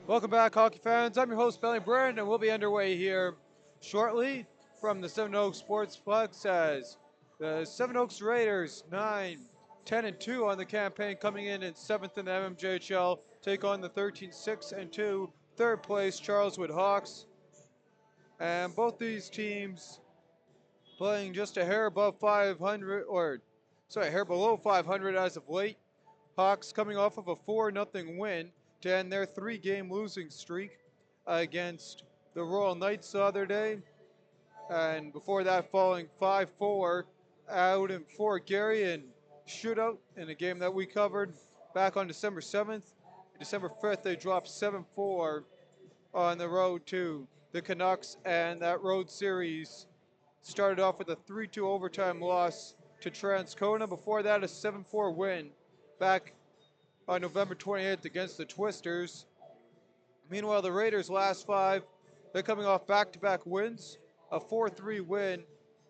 Welcome back, hockey fans. I'm your host, Belly Brand, and we'll be underway here shortly from the Seven Oaks Sportsplex as the Seven Oaks Raiders, 9-10-2 on the campaign, coming in 7th in the MMJHL, take on the 13-6-2 third place Charleswood Hawks. And both these teams playing just a hair above 500, a hair below 500 as of late. Hawks coming off of a 4-0 win to end their 3-game losing streak against the Royal Knights the other day. And before that, falling 5-4 out in Fort Garry in shootout in a game that we covered back on December 7th. December 5th, they dropped 7-4 on the road to the Canucks, and that road series started off with a 3-2 overtime loss to Transcona. Before that, a 7-4 win back on November 28th against the Twisters. Meanwhile, the Raiders' last five, they're coming off back-to-back wins, a 4-3 win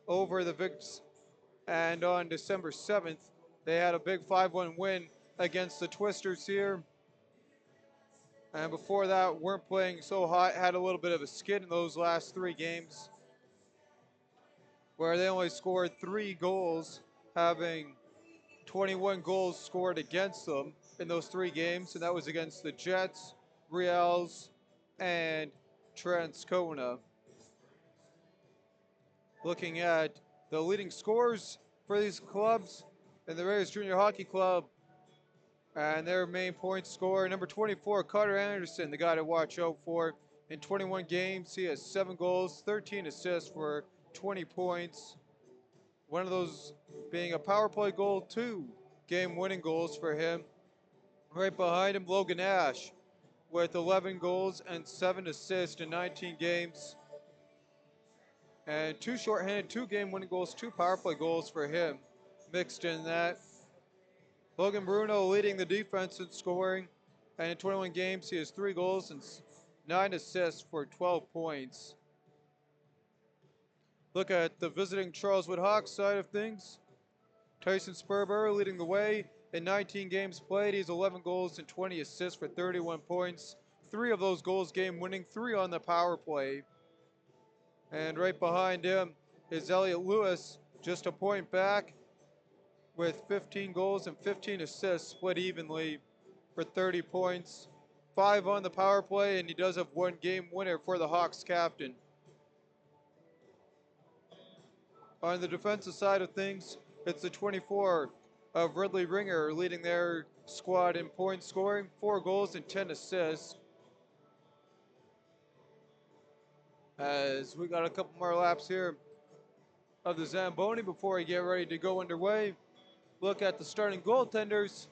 over the Vics, and on December 7th, they had a big 5-1 win against the Twisters here. And before that, weren't playing so hot, had a little bit of a skid in those last 3 games, where they only scored 3 goals, having 21 goals scored against them in those 3 games, and that was against the Jets, Reals, and Transcona. Looking at the leading scorers for these clubs in the Raiders Junior Hockey Club, and their main point scorer, number 24, Carter Anderson, the guy to watch out for. In 21 games, he has 7 goals, 13 assists for 20 points. One of those being a power play goal, 2 game-winning goals for him. Right behind him, Logan Ash with 11 goals and 7 assists in 19 games. And 2 shorthanded, 2 game-winning goals, 2 power play goals for him mixed in that. Logan Bruno leading the defense in scoring. And in 21 games, he has 3 goals and 9 assists for 12 points. Look at the visiting Charleswood Hawks side of things. Tyson Sperber leading the way. In 19 games played, he has 11 goals and 20 assists for 31 points. 3 of those goals game-winning, 3 on the power play. And right behind him is Elliot Lewis, just a point back with 15 goals and 15 assists split evenly for 30 points. 5 on the power play, and he does have 1 game winner for the Hawks captain. On the defensive side of things, it's the 24 of Ridley Ringer leading their squad in point scoring, 4 goals and 10 assists. As we got a couple more laps here of the Zamboni before we get ready to go underway. Look at the starting goaltenders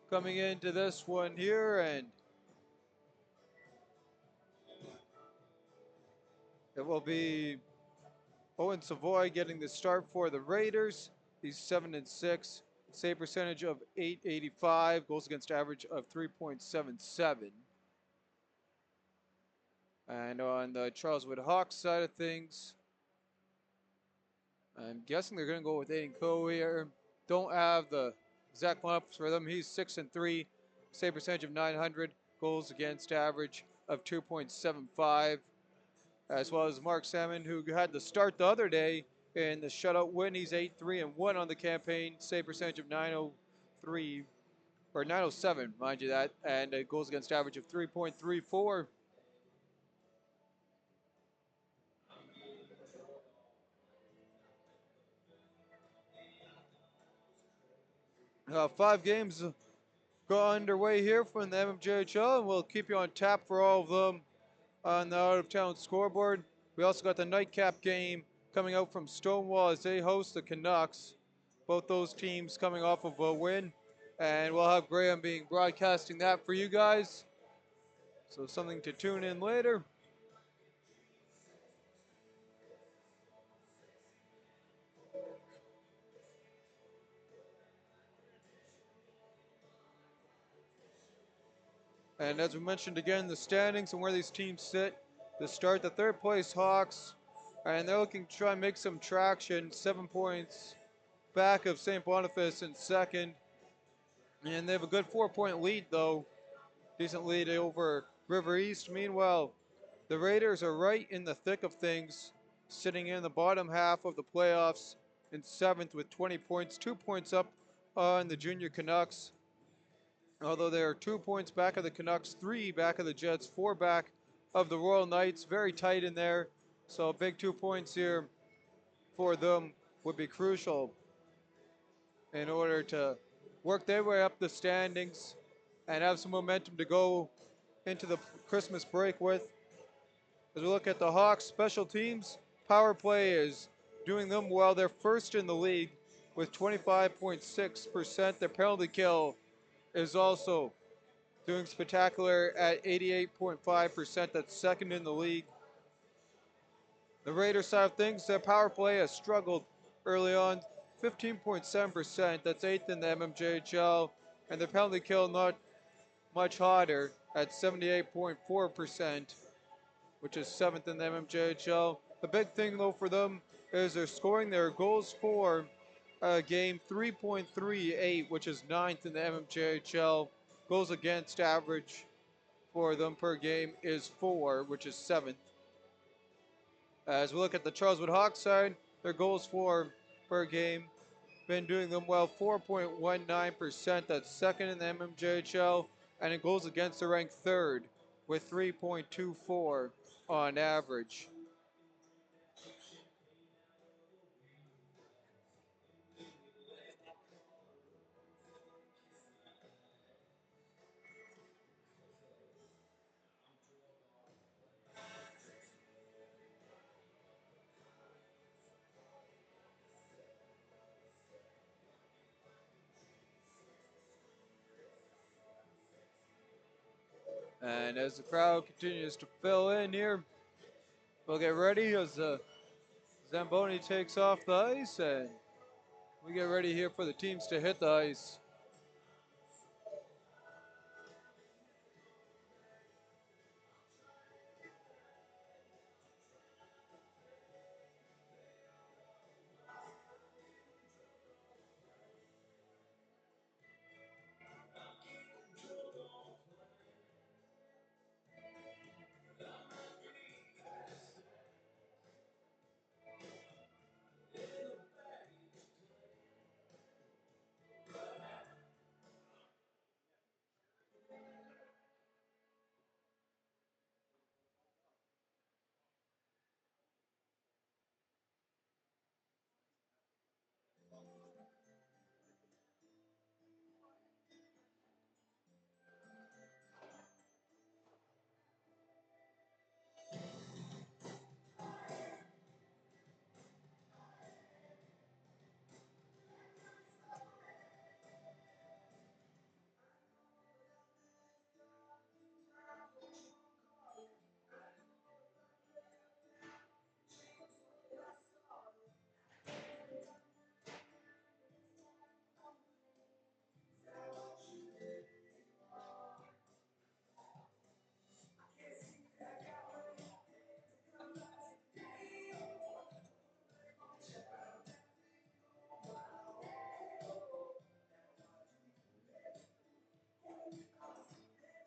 coming into this one here, and it will be Owen Savoy getting the start for the Raiders. He's 7-6, save percentage of .885, goals against average of 3.77. And on the Charleswood Hawks side of things, I'm guessing they're going to go with Aiden Coe here. Don't have the exact lineups for them. He's 6-3, save percentage of .900, goals against average of 2.75. As well as Mark Salmon, who had the start the other day in the shutout win. He's 8-3-1 on the campaign, save percentage of .903 or .907, mind you that, and a goals against average of 3.34. 5 games go underway here from the MMJHL, and we'll keep you on tap for all of them on the out-of-town scoreboard. We also got the nightcap game coming out from Stonewall as they host the Canucks. Both those teams coming off of a win, and we'll have Graham broadcasting that for you guys. So something to tune in later. And as we mentioned again, the standings and where these teams sit. To start, the 3rd place Hawks, and they're looking to try and make some traction. 7 points back of St. Boniface in 2nd. And they have a good 4-point lead, though, Decent lead over River East. Meanwhile, the Raiders are right in the thick of things, sitting in the bottom half of the playoffs in 7th with 20 points, 2 points up on the Junior Canucks. Although they are 2 points back of the Canucks, 3 back of the Jets, 4 back of the Royal Knights. Very tight in there. So a big 2 points here for them would be crucial in order to work their way up the standings and have some momentum to go into the Christmas break with. As we look at the Hawks special teams, power play is doing them well. They're first in the league with 25.6%. Their penalty kill is also doing spectacular at 88.5%. That's second in the league. The Raiders side of things, their power play has struggled early on, 15.7%. That's 8th in the MMJHL. And their penalty kill not much hotter at 78.4%, which is 7th in the MMJHL. The big thing, though, for them is they're scoring their goals for a game 3.38, which is 9th in the MMJHL. Goals against average for them per game is 4, which is 7th. As we look at the Charleswood Hawks side, their goals for per game been doing them well, 4.19%. That's second in the MMJHL, and in goals against, they're ranked third with 3.24 on average. And as the crowd continues to fill in here, we'll get ready as Zamboni takes off the ice, and we get ready here for the teams to hit the ice.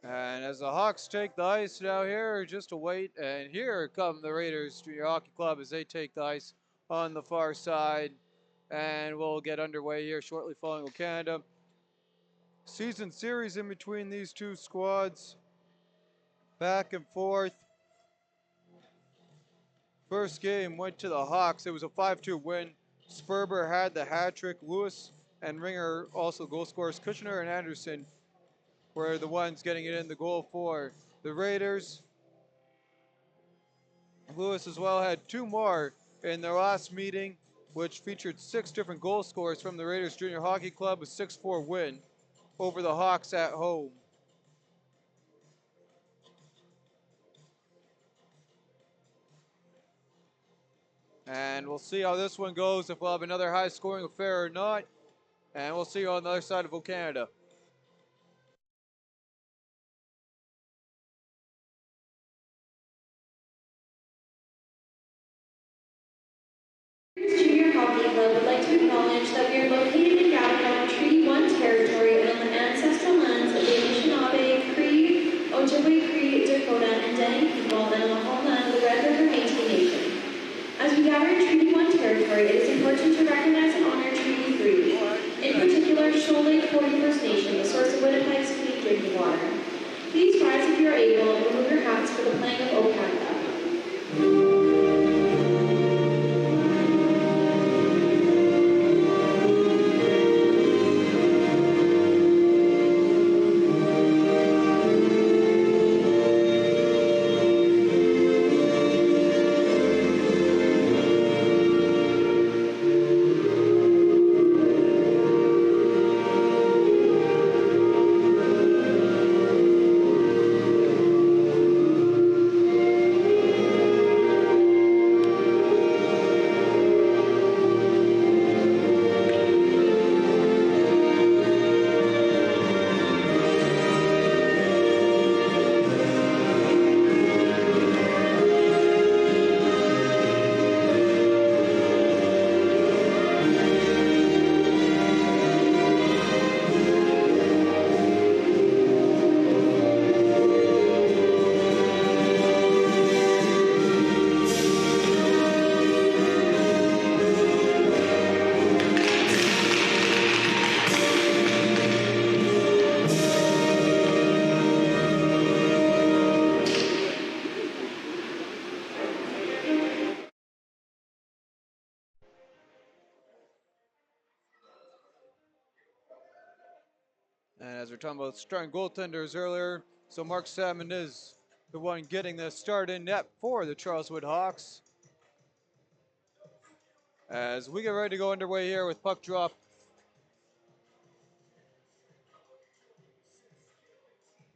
And as the Hawks take the ice now here, just to wait, and here come the Raiders Junior Hockey Club as they take the ice on the far side. And we'll get underway here shortly following Canada. Season series in between these two squads. Back and forth. First game went to the Hawks. It was a 5-2 win. Sperber had the hat trick. Lewis and Ringer also goal scorers. Kushner and Anderson were the ones getting it in the goal for the Raiders. Lewis as well had 2 more in their last meeting, which featured 6 different goal scorers from the Raiders Junior Hockey Club, a 6-4 win over the Hawks at home. And we'll see how this one goes, if we'll have another high-scoring affair or not. And we'll see you on the other side of Canada. Junior Hockey Club would like to acknowledge that we are located and gathered on Treaty 1 territory and on the ancestral lands of the Anishinaabe, Cree, Ojibwe Cree, Dakota, and Dene people and on the homeland of the Red River Métis Nation. As we gather in Treaty 1 territory, it is important to recognize and honor Treaty 3, in particular Shoal Lake 40 First Nation, the source of Winnipeg's clean drinking water. Please rise if you are able and remove your hats for the playing of O Canada. And as we are talking about starting goaltenders earlier, so Mark Salmon is the one getting the start in net for the Charleswood Hawks. As we get ready to go underway here with puck drop.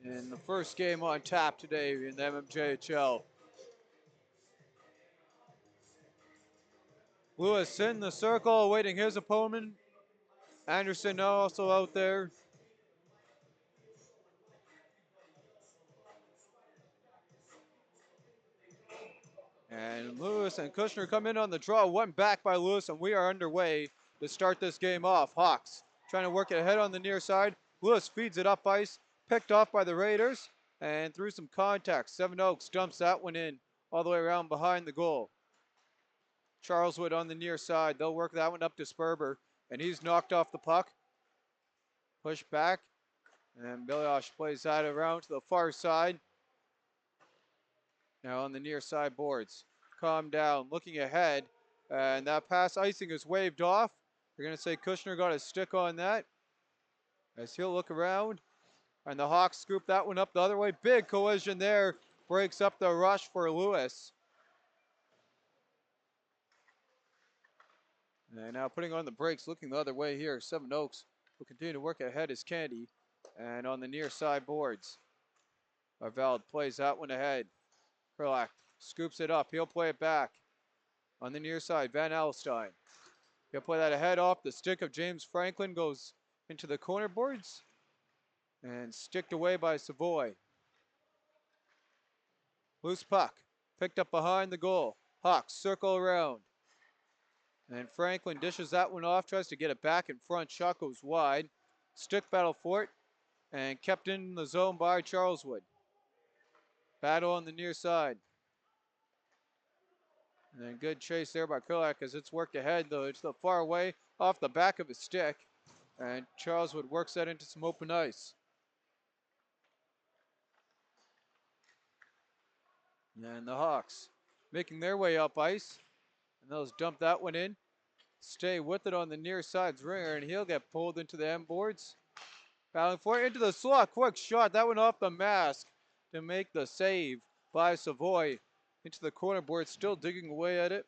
In the first game on tap today in the MMJHL. Lewis in the circle awaiting his opponent. Anderson also out there. And Lewis and Kushner come in on the draw. One back by Lewis, and we are underway to start this game off. Hawks trying to work it ahead on the near side. Lewis feeds it up ice, picked off by the Raiders, and through some contact, Seven Oaks dumps that one in all the way around behind the goal. Charleswood on the near side. They'll work that one up to Sperber, and he's knocked off the puck. Push back, and Biliosh plays that around to the far side. Now on the near side boards. Calm down, looking ahead, and that pass icing is waved off. They're going to say Kushner got a stick on that as he'll look around, and the Hawks scoop that one up the other way. Big collision there, breaks up the rush for Lewis. And now putting on the brakes, looking the other way here. Seven Oaks will continue to work ahead as Candy, and on the near side boards. Arveld plays that one ahead. Kralak scoops it up. He'll play it back. On the near side, Van Alstyne. He'll play that ahead off the stick of James Franklin. Goes into the corner boards. And sticked away by Savoy. Loose puck. Picked up behind the goal. Hawks circle around. And Franklin dishes that one off. Tries to get it back in front. Shot goes wide. Stick battle for it. And kept in the zone by Charleswood. Battle on the near side. And good chase there by Kulak as it's worked ahead, though it's the far away off the back of his stick. And Charleswood works that into some open ice. And the Hawks making their way up ice. And they'll dump that one in. Stay with it on the near side's ringer, and he'll get pulled into the end boards. Battling for it into the slot. Quick shot. That one off the mask to make the save by Savoy. Into the corner board, still digging away at it.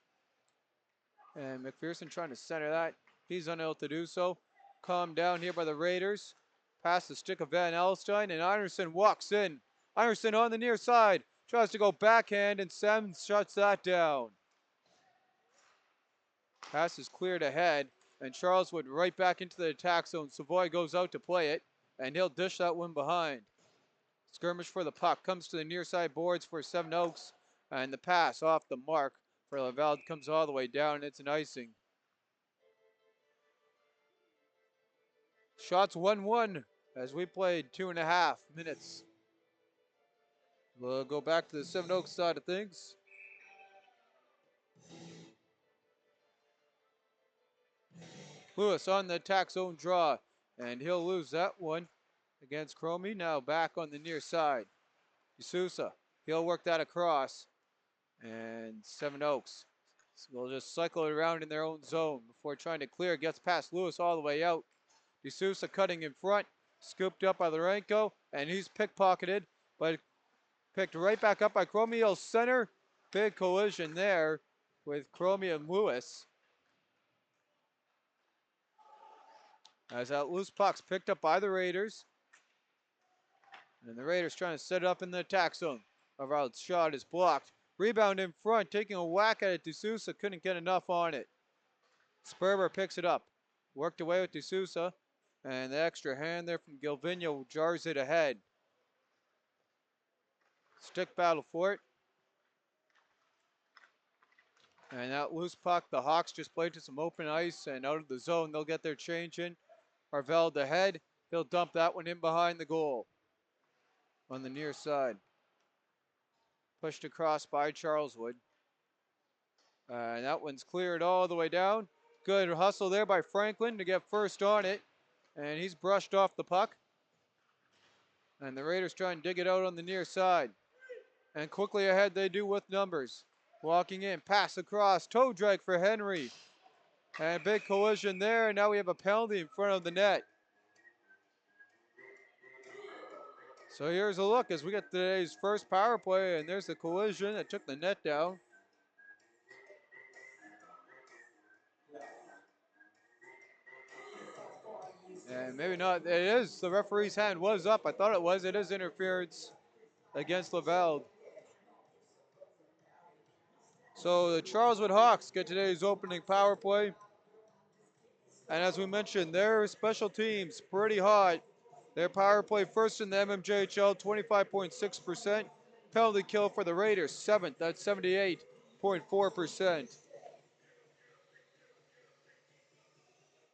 And McPherson trying to center that. He's unable to do so. Calmed down here by the Raiders. Past the stick of Van Alstyne, and Anderson walks in. Anderson on the near side. Tries to go backhand, and Sims shuts that down. Pass is cleared ahead, and Charleswood right back into the attack zone. Savoy goes out to play it, and he'll dish that one behind. Skirmish for the puck. Comes to the near side boards for Seven Oaks. And the pass off the mark for Laval comes all the way down. It's an icing. Shots 1-1 as we played 2.5 minutes. We'll go back to the Seven Oaks side of things. Lewis on the attack zone draw, and he'll lose that one against Cromie. Now back on the near side. D'Souza, he'll work that across, and Seven Oaks will just cycle it around in their own zone before trying to clear. Gets past Lewis all the way out. D'Souza cutting in front, scooped up by Lorenko, and he's pickpocketed, but picked right back up by Cromie. He'll center. Big collision there with Cromie and Lewis. As that loose puck's picked up by the Raiders. And the Raiders trying to set it up in the attack zone. A shot is blocked. Rebound in front, taking a whack at it. D'Souza couldn't get enough on it. Sperber picks it up. Worked away with D'Souza. And the extra hand there from Gilvino jars it ahead. Stick battle for it. And that loose puck, the Hawks just played to some open ice and out of the zone. They'll get their change in. Arveld ahead. He'll dump that one in behind the goal on the near side. Pushed across by Charleswood. And that one's cleared all the way down. Good hustle there by Franklin to get first on it. And he's brushed off the puck. And the Raiders try and dig it out on the near side. And quickly ahead they do with numbers. Walking in, pass across, toe drag for Henry. And big collision there, and now we have a penalty in front of the net. So here's a look as we get today's first power play, and there's the collision that took the net down. And maybe not, it is, the referee's hand was up. I thought it was, it is interference against Lavelle. So the Charleswood Hawks get today's opening power play. And as we mentioned, their special teams pretty hot. Their power play first in the MMJHL, 25.6%. Penalty kill for the Raiders, 7th, that's 78.4%.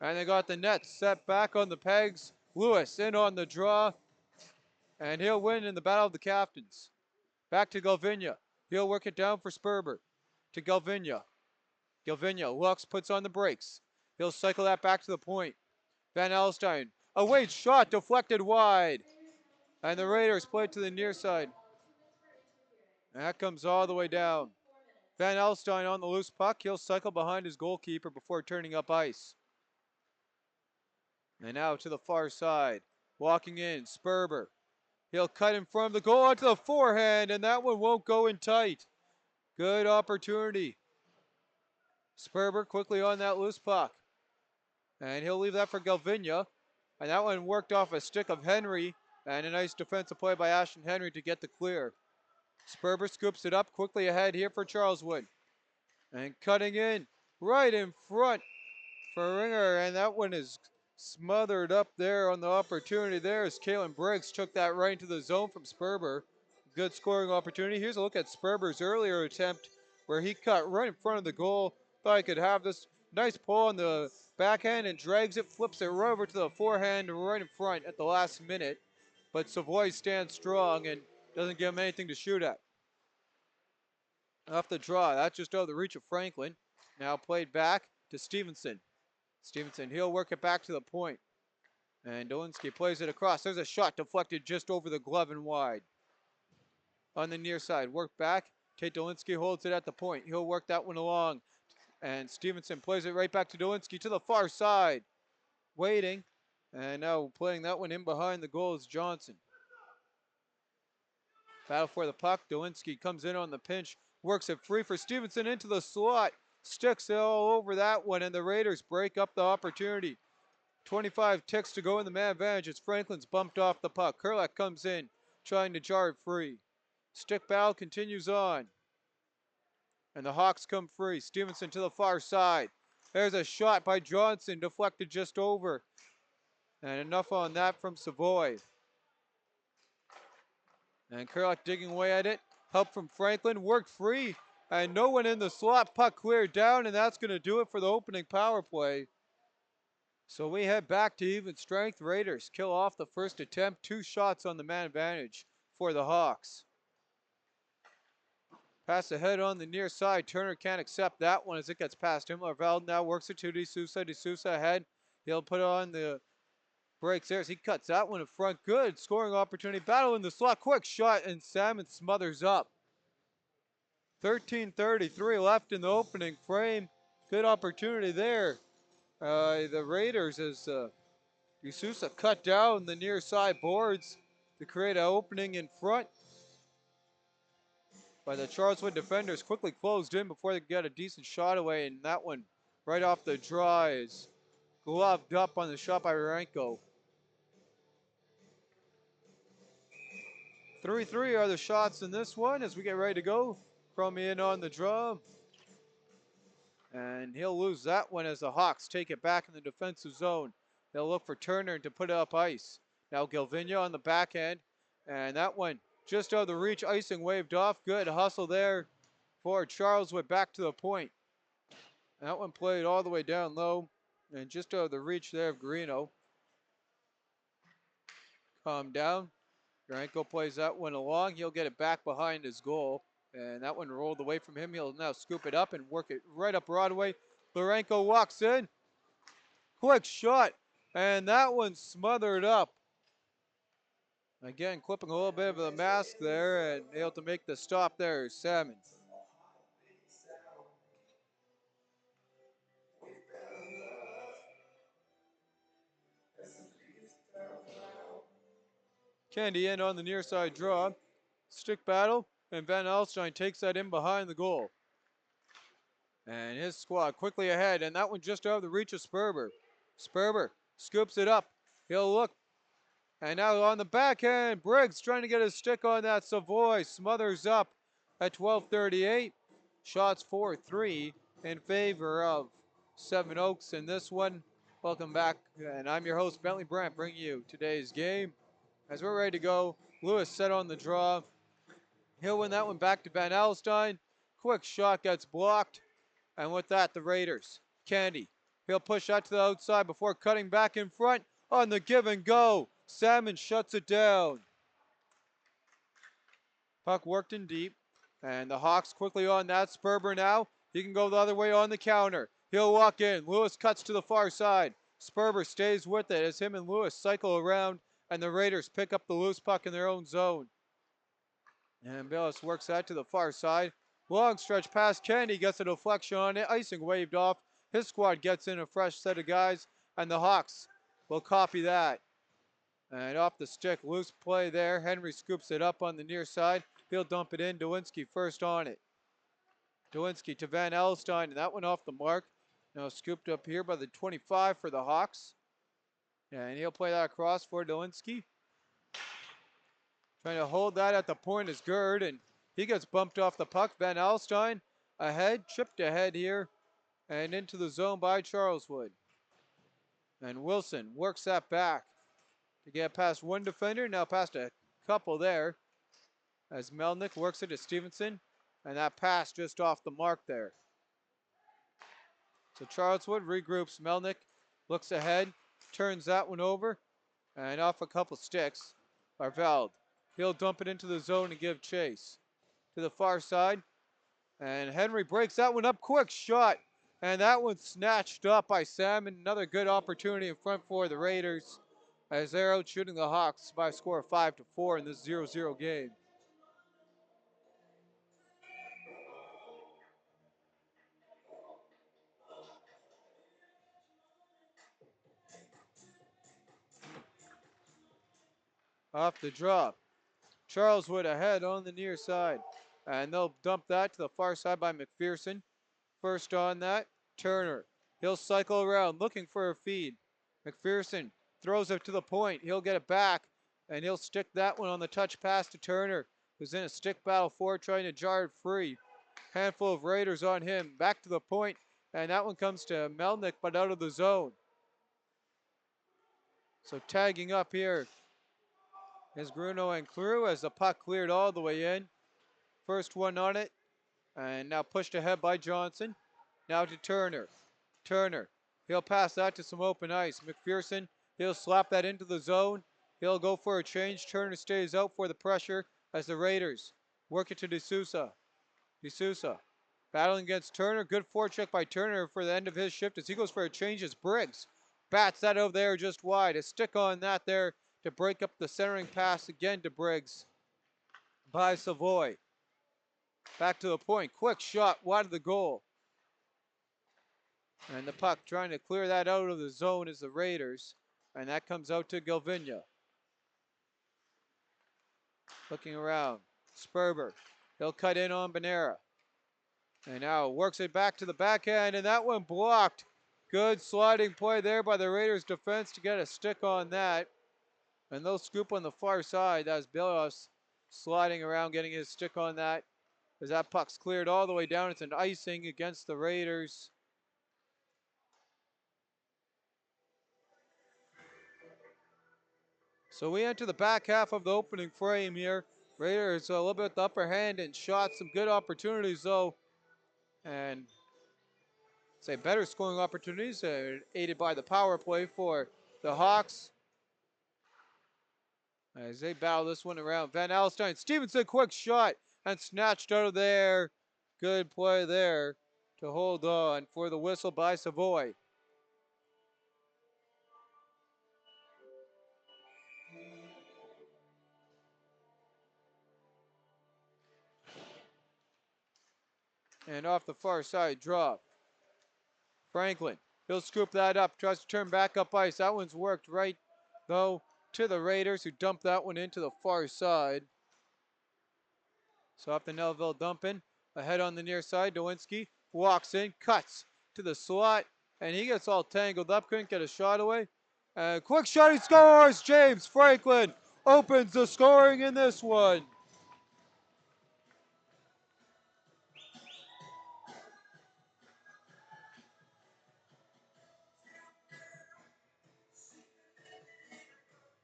And they got the net set back on the pegs. Lewis in on the draw. And he'll win in the battle of the captains. Back to Galvinia. He'll work it down for Sperber. To Galvinia. Galvinia looks, puts on the brakes. He'll cycle that back to the point. Van Alstyne. A weight shot deflected wide. And the Raiders play it to the near side. And that comes all the way down. Van Alstyne on the loose puck. He'll cycle behind his goalkeeper before turning up ice. And now to the far side. Walking in, Sperber. He'll cut in front of the goal onto the forehand, and that one won't go in tight. Good opportunity. Sperber quickly on that loose puck. And he'll leave that for Galvinia. And that one worked off a stick of Henry. And a nice defensive play by Ashton Henry to get the clear. Sperber scoops it up quickly ahead here for Charleswood. And cutting in right in front for Ringer. And that one is smothered up there on the opportunity there as Kalen Briggs took that right into the zone from Sperber. Good scoring opportunity. Here's a look at Sperber's earlier attempt where he cut right in front of the goal. Thought he could have this nice pull on the backhand and drags it, flips it right over to the forehand right in front at the last minute. But Savoy stands strong and doesn't give him anything to shoot at. Off the draw, that's just out of the reach of Franklin. Now played back to Stevenson. Stevenson, he'll work it back to the point. And Dolinski plays it across. There's a shot deflected just over the glove and wide. On the near side, work back. Tate Dolinski holds it at the point. He'll work that one along. And Stevenson plays it right back to Dolinski to the far side. Waiting. And now playing that one in behind the goal is Johnson. Battle for the puck. Dolinski comes in on the pinch. Works it free for Stevenson into the slot. Sticks it all over that one, and the Raiders break up the opportunity. 25 ticks to go in the man advantage as Franklin's bumped off the puck. Kurlak comes in, trying to jar it free. Stick battle continues on. And the Hawks come free. Stevenson to the far side. There's a shot by Johnson, deflected just over. And enough on that from Savoy. And Kurlak digging away at it. Help from Franklin, worked free. And no one in the slot, puck cleared down, and that's going to do it for the opening power play. So we head back to even strength. Raiders kill off the first attempt. 2 shots on the man advantage for the Hawks. Pass ahead on the near side. Turner can't accept that one as it gets past him. Larveld now works it to D'Souza. D'Souza ahead. He'll put on the brakes there as he cuts that one in front. Good scoring opportunity. Battle in the slot. Quick shot, and Salmon smothers up. 13:33 left in the opening frame. Good opportunity there. The Raiders as D'Souza cut down the near side boards to create an opening in front. But the Charleswood defenders quickly closed in before they could get a decent shot away, and that one right off the draw is gloved up on the shot by Renko. 3-3 are the shots in this one as we get ready to go. Crummy in on the draw. And he'll lose that one as the Hawks take it back in the defensive zone. They'll look for Turner to put it up ice. Now Galvinia on the backhand. And that one just out of the reach. Icing waved off. Good hustle there for Charleswood back to the point. That one played all the way down low. And just out of the reach there of Greeno. Calm down. Renko plays that one along. He'll get it back behind his goal. And that one rolled away from him. He'll now scoop it up and work it right up Broadway. Lorenko walks in. Quick shot. And that one smothered up. Again, clipping a little bit of the mask there and able to make the stop there, Salmon. Candy in on the near side draw. Stick battle, and Van Alstyne takes that in behind the goal. And his squad quickly ahead, and that one just out of the reach of Sperber. Sperber scoops it up. He'll look. And now on the backhand, Briggs trying to get his stick on that. Savoy smothers up at 12:38. Shots 4-3 in favor of Seven Oaks in this one. Welcome back, and I'm your host, Bentley Brandt, bringing you today's game. As we're ready to go, Lewis set on the draw. He'll win that one back to Van Alstyne. Quick shot gets blocked. And with that, the Raiders. Candy. He'll push out to the outside before cutting back in front on the give and go. Salmon shuts it down. Puck worked in deep. And the Hawks quickly on that. Sperber now. He can go the other way on the counter. He'll walk in. Lewis cuts to the far side. Sperber stays with it as him and Lewis cycle around. And the Raiders pick up the loose puck in their own zone. And Bayless works that to the far side. Long stretch pass. Candy gets a deflection on it. Icing waved off. His squad gets in a fresh set of guys. And the Hawks will copy that. And off the stick. Loose play there. Henry scoops it up on the near side. He'll dump it in. Dewinski first on it. Dewinski to Van Alstyne. And that one off the mark. Now scooped up here by the 25 for the Hawks. And he'll play that across for Dewinski. Trying to hold that at the point is Gerd, and he gets bumped off the puck. Van Alstyne ahead, chipped ahead here, and into the zone by Charleswood. And Wilson works that back to get past one defender, now past a couple there. As Melnick works it to Stevenson, and that pass just off the mark there. So Charleswood regroups. Melnick looks ahead, turns that one over, and off a couple sticks. Arveld. He'll dump it into the zone and give chase to the far side. And Henry breaks that one up. Quick shot. And that one's snatched up by Salmon. Another good opportunity in front for the Raiders as they're out shooting the Hawks by a score of 5-4 in this 0-0 game. Off the drop. Charleswood ahead on the near side. And they'll dump that to the far side by McPherson. First on that, Turner. He'll cycle around looking for a feed. McPherson throws it to the point. He'll get it back. And he'll stick that one on the touch pass to Turner, who's in a stick battle for trying to jar it free. Handful of Raiders on him. Back to the point. And that one comes to Melnick, but out of the zone. So tagging up here is Bruno and Crew as the puck cleared all the way in. First one on it. And now pushed ahead by Johnson. Now to Turner. Turner. He'll pass that to some open ice. McPherson. He'll slap that into the zone. He'll go for a change. Turner stays out for the pressure as the Raiders work it to D'Souza. D'Souza battling against Turner. Good forecheck by Turner for the end of his shift as he goes for a change as Briggs bats that over there just wide. A stick on that there to break up the centering pass again to Briggs by Savoy. Back to the point. Quick shot wide of the goal. And the puck trying to clear that out of the zone is the Raiders. And that comes out to Galvinia. Looking around. Sperber. He'll cut in on Bonera. And now works it back to the backhand, and that one blocked. Good sliding play there by the Raiders defense to get a stick on that. And they'll scoop on the far side. That's Bilos sliding around, getting his stick on that. As that puck's cleared all the way down. It's an icing against the Raiders. So we enter the back half of the opening frame here. Raiders a little bit the upper hand and shots, some good opportunities though. And say better scoring opportunities, aided by the power play for the Hawks. As they battle this one around. Van Alstyne, Stevenson, quick shot and snatched out of there. Good play there to hold on for the whistle by Savoy. And off the far side, drop. Franklin, he'll scoop that up, tries to turn back up ice. That one's worked right, though, to the Raiders, who dumped that one into the far side. So off the Nelville dumping, ahead on the near side, Dowinski walks in, cuts to the slot, and he gets all tangled up, couldn't get a shot away. Quick shot, he scores! James Franklin opens the scoring in this one.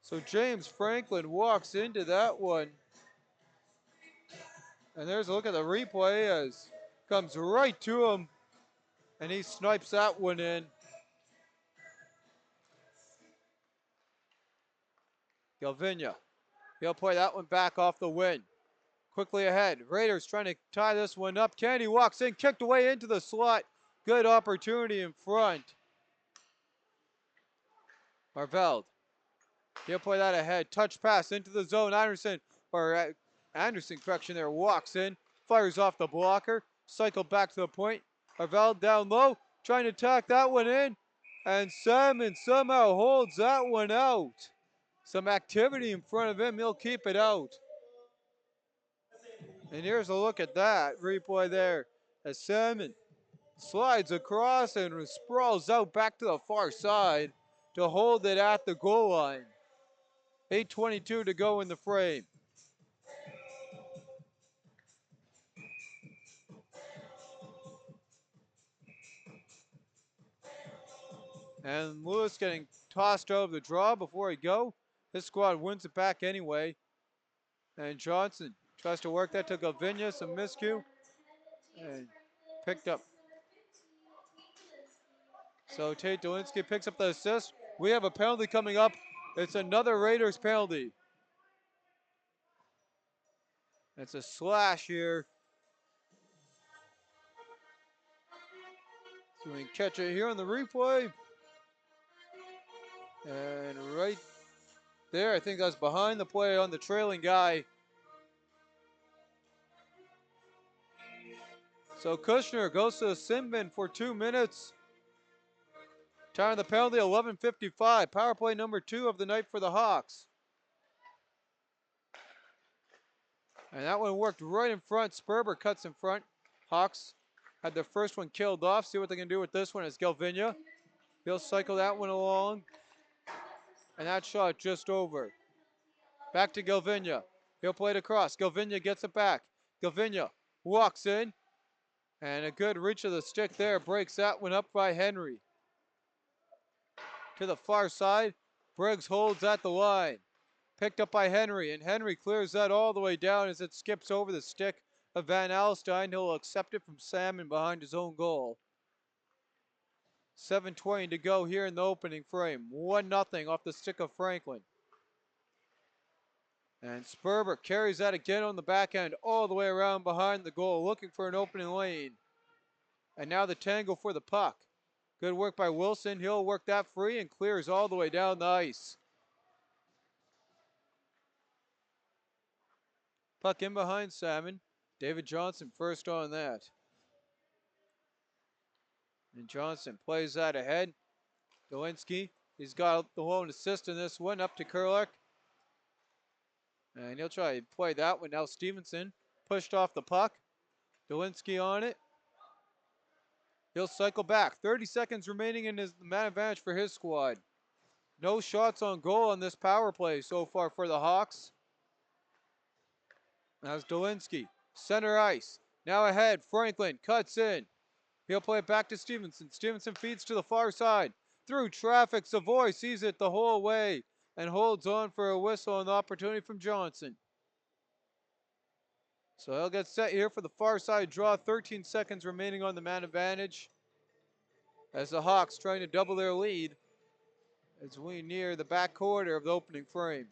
So James Franklin walks into that one. And there's a look at the replay as comes right to him. And he snipes that one in. Galvinia. He'll play that one back off the wing. Quickly ahead. Raiders trying to tie this one up. Kennedy walks in, kicked away into the slot. Good opportunity in front. Marveld. He'll play that ahead. Touch pass into the zone. Anderson, correction there, walks in. Fires off the blocker. Cycle back to the point. Marveld down low. Trying to tack that one in. And Salmon somehow holds that one out. Some activity in front of him. He'll keep it out. And here's a look at that replay there as Salmon slides across and sprawls out back to the far side to hold it at the goal line. 8:22 to go in the frame. And Lewis getting tossed over the draw before he go. His squad wins it back anyway. And Johnson tries to work that to Galvinia, some miscue. And picked up. So Tate Dolinsky picks up the assist. We have a penalty coming up. It's another Raiders penalty. It's a slash here. So we can catch it here on the replay. And right there, I think that's behind the play on the trailing guy. So Kushner goes to the sin bin for 2 minutes. Time of the penalty, 11:55. Power play number 2 of the night for the Hawks. And that one worked right in front. Sperber cuts in front. Hawks had their first one killed off. See what they can do with this one as Galvinia. He'll cycle that one along. And that shot just over. Back to Galvinia. He'll play it across. Galvinia gets it back. Galvinia walks in. And a good reach of the stick there. Breaks that one up by Henry. To the far side. Briggs holds at the line. Picked up by Henry. And Henry clears that all the way down as it skips over the stick of Van Alstyne. He'll accept it from Salmon behind his own goal. 7:20 to go here in the opening frame. 1-0 off the stick of Franklin. And Sperber carries that again on the back end, all the way around behind the goal, looking for an opening lane. And now the tangle for the puck. Good work by Wilson. He'll work that free and clears all the way down the ice. Puck in behind Salmon. David Johnson first on that. And Johnson plays that ahead. Dolinski, he's got the lone assist in this one, up to Kurlik. And he'll try to play that one. Now Stevenson pushed off the puck. Dolinski on it. He'll cycle back. 30 seconds remaining in his man advantage for his squad. No shots on goal on this power play so far for the Hawks. That's Dolinski. Center ice. Now ahead. Franklin cuts in. He'll play it back to Stevenson. Stevenson feeds to the far side. Through traffic. Savoy sees it the whole way and holds on for a whistle and the opportunity from Johnson. So he'll get set here for the far side draw. 13 seconds remaining on the man advantage. As the Hawks trying to double their lead as we near the back quarter of the opening frame.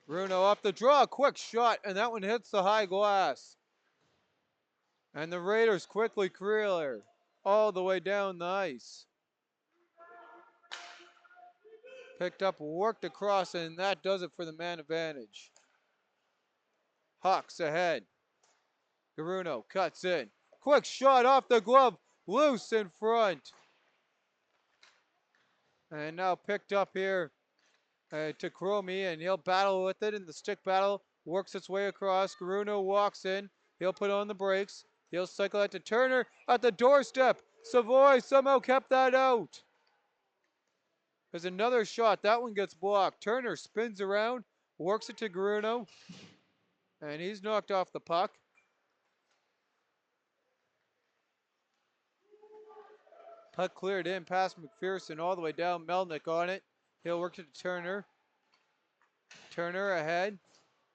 Bruno up the draw, quick shot, and that one hits the high glass. And the Raiders quickly clear all the way down the ice. Picked up, worked across, and that does it for the man advantage. Hawks ahead. Bruno cuts in. Quick shot off the glove, loose in front. And now picked up here to Cromie, and he'll battle with it in the stick battle. Works its way across. Garuno walks in. He'll put on the brakes. He'll cycle out to Turner at the doorstep. Savoy somehow kept that out. There's another shot. That one gets blocked. Turner spins around, works it to Garuno, and he's knocked off the puck. Puck cleared in past McPherson all the way down. Melnick on it. He'll work it to Turner. Turner ahead.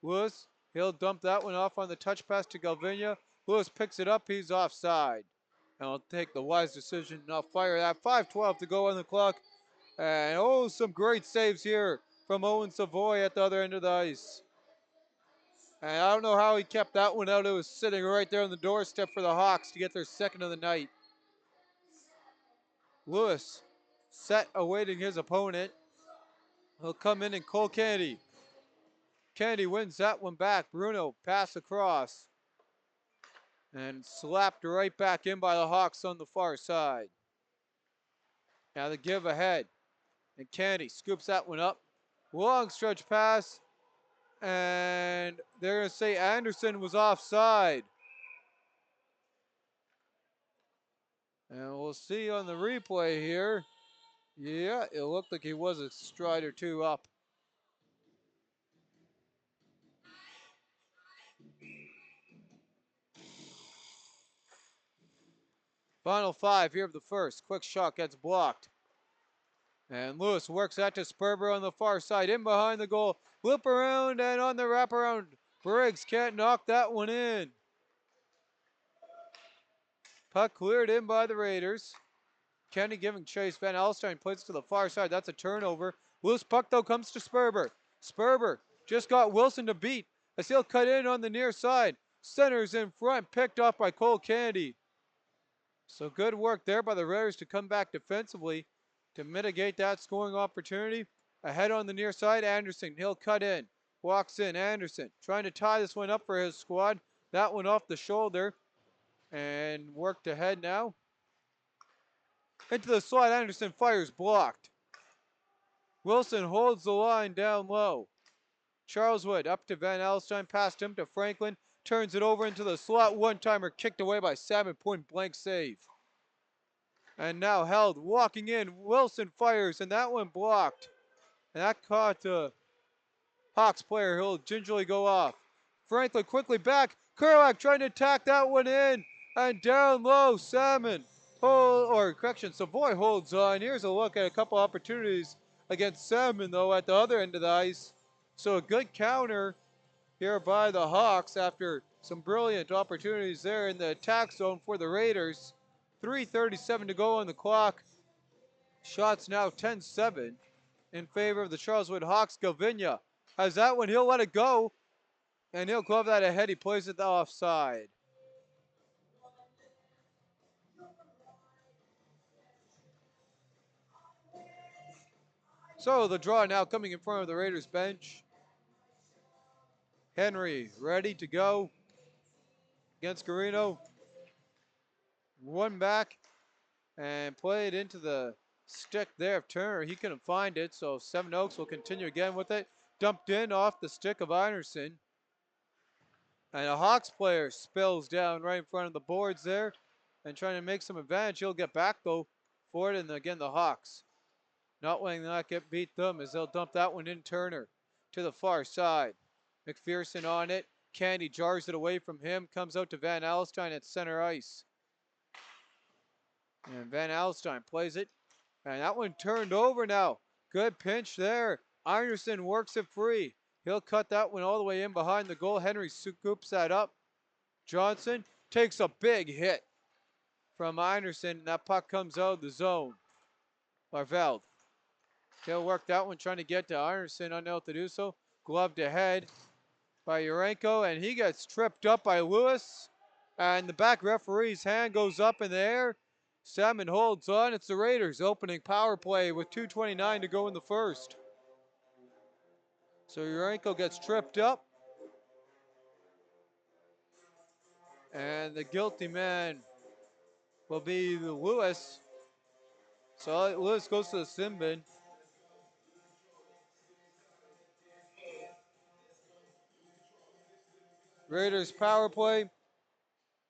Lewis, he'll dump that one off on the touch pass to Galvinia. Lewis picks it up. He's offside. And I'll take the wise decision and I'll fire that. 5:12 to go on the clock. And oh, some great saves here from Owen Savoy at the other end of the ice. And I don't know how he kept that one out. It was sitting right there on the doorstep for the Hawks to get their second of the night. Lewis set awaiting his opponent. He'll come in and Cole Kennedy. Kennedy wins that one back. Bruno pass across. And slapped right back in by the Hawks on the far side. Now the give ahead. And Kennedy scoops that one up. Long stretch pass. And they're going to say Anderson was offside. And we'll see on the replay here. Yeah, it looked like he was a stride or two up. Final 5 here of the first. Quick shot gets blocked. And Lewis works that to Sperber on the far side. In behind the goal. Loop around and on the wraparound. Briggs can't knock that one in. Puck cleared in by the Raiders. Kenny giving chase. Van Alstyne plays to the far side. That's a turnover. Loose puck though comes to Sperber. Sperber just got Wilson to beat as he'll cut in on the near side. Centers in front, picked off by Cole Kennedy. So good work there by the Raiders to come back defensively to mitigate that scoring opportunity. Ahead on the near side, Anderson. He'll cut in. Walks in. Anderson trying to tie this one up for his squad. That one off the shoulder. And worked ahead now. Into the slot. Anderson fires blocked. Wilson holds the line down low. Charleswood up to Van Alstyne. Past him to Franklin. Turns it over into the slot. One-timer kicked away by Salmon. Point blank save. And now held. Walking in. Wilson fires. And that one blocked. And that caught the Hawks player. He'll gingerly go off. Franklin quickly back. Kurlak trying to tack that one in. And down low. Salmon. Savoy holds on. Here's a look at a couple opportunities against Salmon, though, at the other end of the ice. So a good counter here by the Hawks after some brilliant opportunities there in the attack zone for the Raiders. 3:37 to go on the clock. Shots now 10-7 in favor of the Charleswood Hawks. Gavinia has that one. He'll let it go, and he'll glove that ahead. He plays it offside. So the draw now coming in front of the Raiders bench. Henry ready to go against Garino. One back and played into the stick there of Turner. He couldn't find it, so Seven Oaks will continue again with it. Dumped in off the stick of Einerson. And a Hawks player spills down right in front of the boards there and trying to make some advantage. He'll get back though for it, and again the Hawks not letting that get beat them as they'll dump that one in. Turner to the far side. McPherson on it. Candy jars it away from him. Comes out to Van Alstyne at center ice. And Van Alstyne plays it. And that one turned over now. Good pinch there. Einerson works it free. He'll cut that one all the way in behind the goal. Henry scoops that up. Johnson takes a big hit from Einerson. And that puck comes out of the zone. Larveld. He'll work that one trying to get to Einerson. Unable to do so. Gloved ahead by Urenko. And he gets tripped up by Lewis. And the back referee's hand goes up in the air. Salmon holds on. It's the Raiders opening power play with 2:29 to go in the first. So Urenko gets tripped up. And the guilty man will be the Lewis. So Lewis goes to the sin bin. Raiders power play,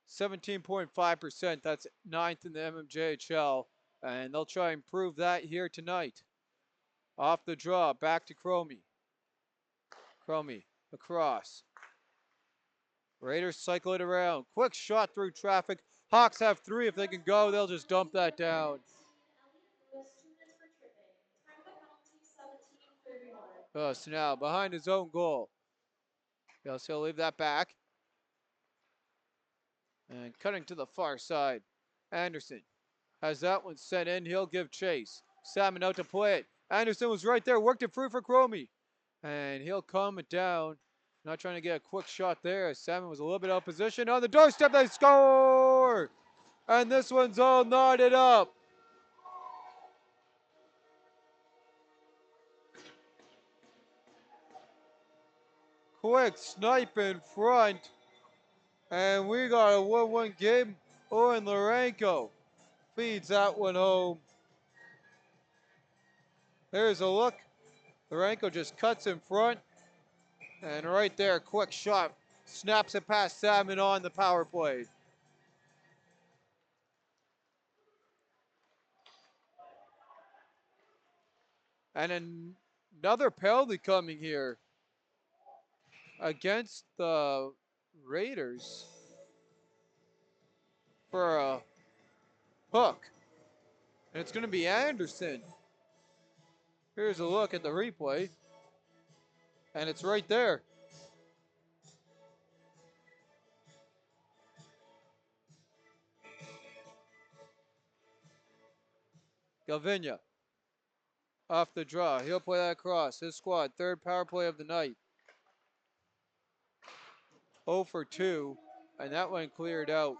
17.5%. That's 9th in the MMJHL. And they'll try and prove that here tonight. Off the draw, back to Cromie. Cromie across. Raiders cycle it around. Quick shot through traffic. Hawks have 3. If they can go, they'll just dump that down. So now behind his own goal. Yes, he'll leave that back. And cutting to the far side. Anderson has that one sent in. He'll give chase. Salmon out to play it. Anderson was right there. Worked it free for Cromie. And he'll calm it down. Not trying to get a quick shot there. Salmon was a little bit out of position. On the doorstep, they score! And this one's all knotted up. Quick snipe in front. And we got a 1-1 game. Owen Lorenko feeds that one home. There's a look. Lorenko just cuts in front. And right there, quick shot. Snaps it past Salmon on the power play. And another penalty coming here against the Raiders for a hook. And it's going to be Anderson. Here's a look at the replay. And it's right there. Galvinia off the draw. He'll play that across. His squad, 3rd power play of the night. 0 for 2. And that one cleared out.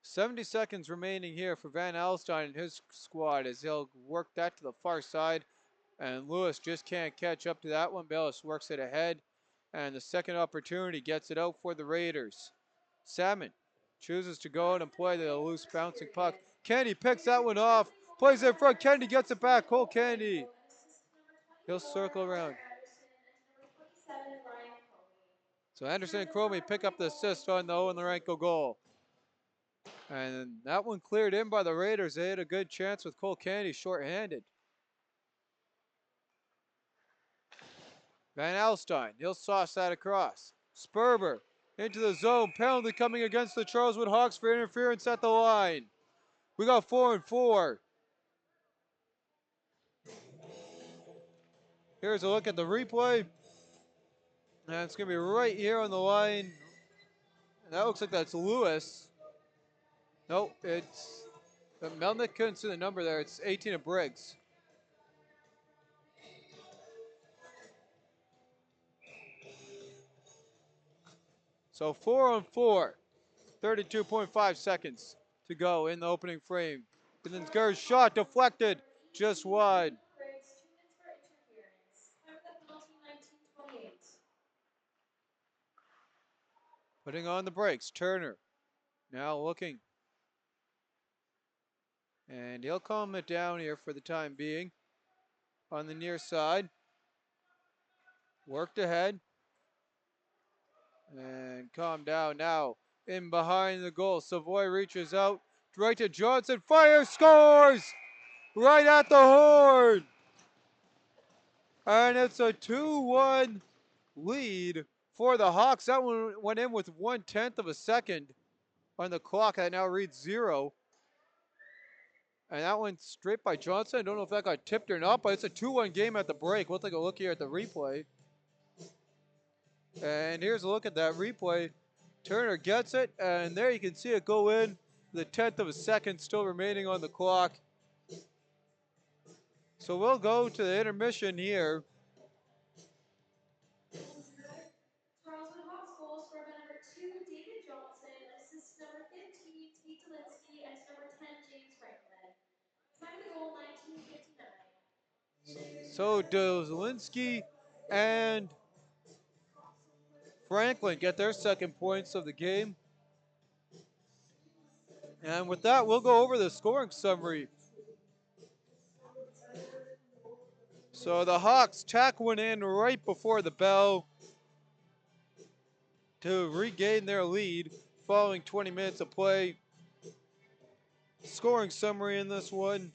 70 seconds remaining here for Van Alstyne and his squad as he'll work that to the far side. And Lewis just can't catch up to that one. Bellis works it ahead. And the second opportunity gets it out for the Raiders. Salmon chooses to go out and play the loose bouncing puck. Kennedy picks that one off. Plays it in front. Kennedy gets it back. Cole Kennedy. He'll circle around. So Anderson and Cromie pick up the assist on the Owen Lorenko goal. And that one cleared in by the Raiders. They had a good chance with Cole Kennedy shorthanded. Van Alstyne, he'll sauce that across. Sperber into the zone. Penalty coming against the Charleswood Hawks for interference at the line. We got 4 and 4. Here's a look at the replay. And it's going to be right here on the line. And that looks like that's Lewis. Nope, it's Melnick couldn't see the number there. It's 18 of Briggs. So 4-on-4, 32.5 seconds to go in the opening frame. And then Gur's shot deflected just wide. Putting on the brakes, Turner now looking. And he'll calm it down here for the time being. On the near side. Worked ahead. And calm down now. In behind the goal. Savoy reaches out. Right to Johnson. Fires, scores! Right at the horn! And it's a 2-1 lead for the Hawks. That one went in with 1/10 of a second on the clock. That now reads 0. And that went straight by Johnson. I don't know if that got tipped or not, but it's a 2-1 game at the break. We'll take a look here at the replay. And here's a look at that replay. Turner gets it, and there you can see it go in. The 10th of a second still remaining on the clock. So we'll go to the intermission here. Charleswood Hawks goal scored by number 2, David Johnson, assist number 15, Tate Delinsky, and number 10, James Franklin. Time of the goal, 19:59. So Dolinsky and Franklin get their second points of the game. And with that, we'll go over the scoring summary. So the Hawks tack one in right before the bell to regain their lead following 20 minutes of play. Scoring summary in this one.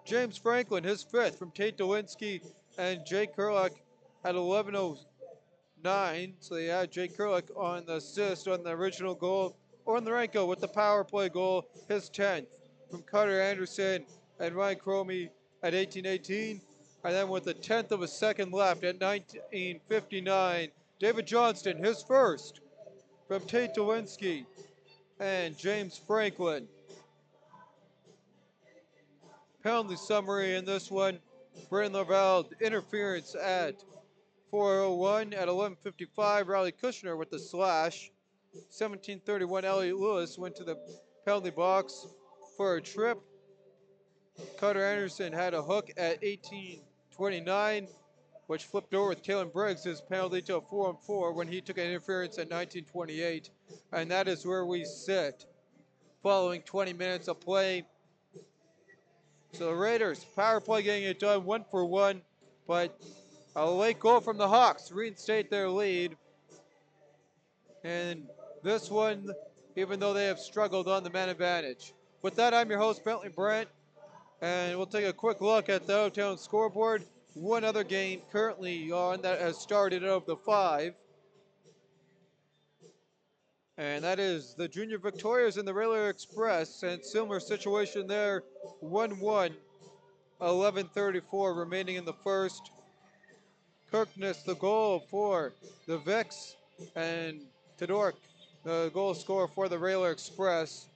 James Franklin, his fifth from Tate Dolinsky and Jake Kurlak at 11:09. So they had Jake Kurlak on the assist on the original goal. Ornlarenko with the power play goal, his 10th from Cutter Anderson and Ryan Cromie at 18:18. And then with the 10th of a second left at 19:59, David Johnston, his first from Tate Dolinsky and James Franklin. Penalty summary in this one. Brandon Lavelle interference at 4:01. At 11:55, Riley Kushner with the slash. 17:31, Elliot Lewis went to the penalty box for a trip. Cutter Anderson had a hook at 18:29, which flipped over with Kalen Briggs, his penalty to a 4-on-4 when he took an interference at 19:28. And that is where we sit following 20 minutes of play. So the Raiders, power play getting it done 1-for-1, but a late goal from the Hawks reinstate their lead. And this one, even though they have struggled on the man advantage. With that, I'm your host, Bentley Brent, and we'll take a quick look at the out-of-town scoreboard. One other game currently on that has started out of the 5. And that is the Junior Victorias and the Railway Express, and similar situation there, 1-1. 11:34 remaining in the first. Kirkness the goal for the Vicks, and Todork the goal scorer for the Railway Express.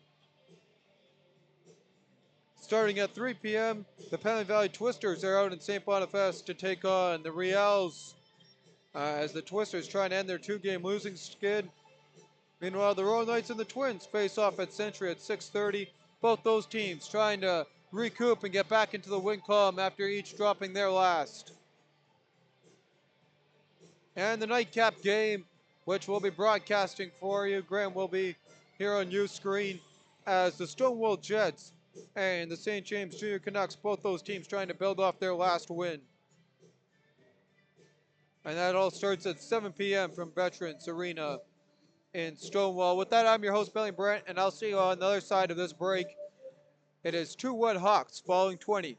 Starting at 3 p.m., the Pelican Valley Twisters are out in St. Boniface to take on the Reals as the Twisters try and end their 2-game losing skid. Meanwhile, the Royal Knights and the Twins face off at Century at 6:30. Both those teams trying to recoup and get back into the win column after each dropping their last. And the nightcap game, which we'll be broadcasting for you. Graham will be here on your screen as the Stonewall Jets and the St. James Junior Canucks, both those teams trying to build off their last win. And that all starts at 7 p.m. from Veterans Arena in Stonewall. With that, I'm your host, Billy Brent, and I'll see you on the other side of this break. It is 2-1 Hawks following 20.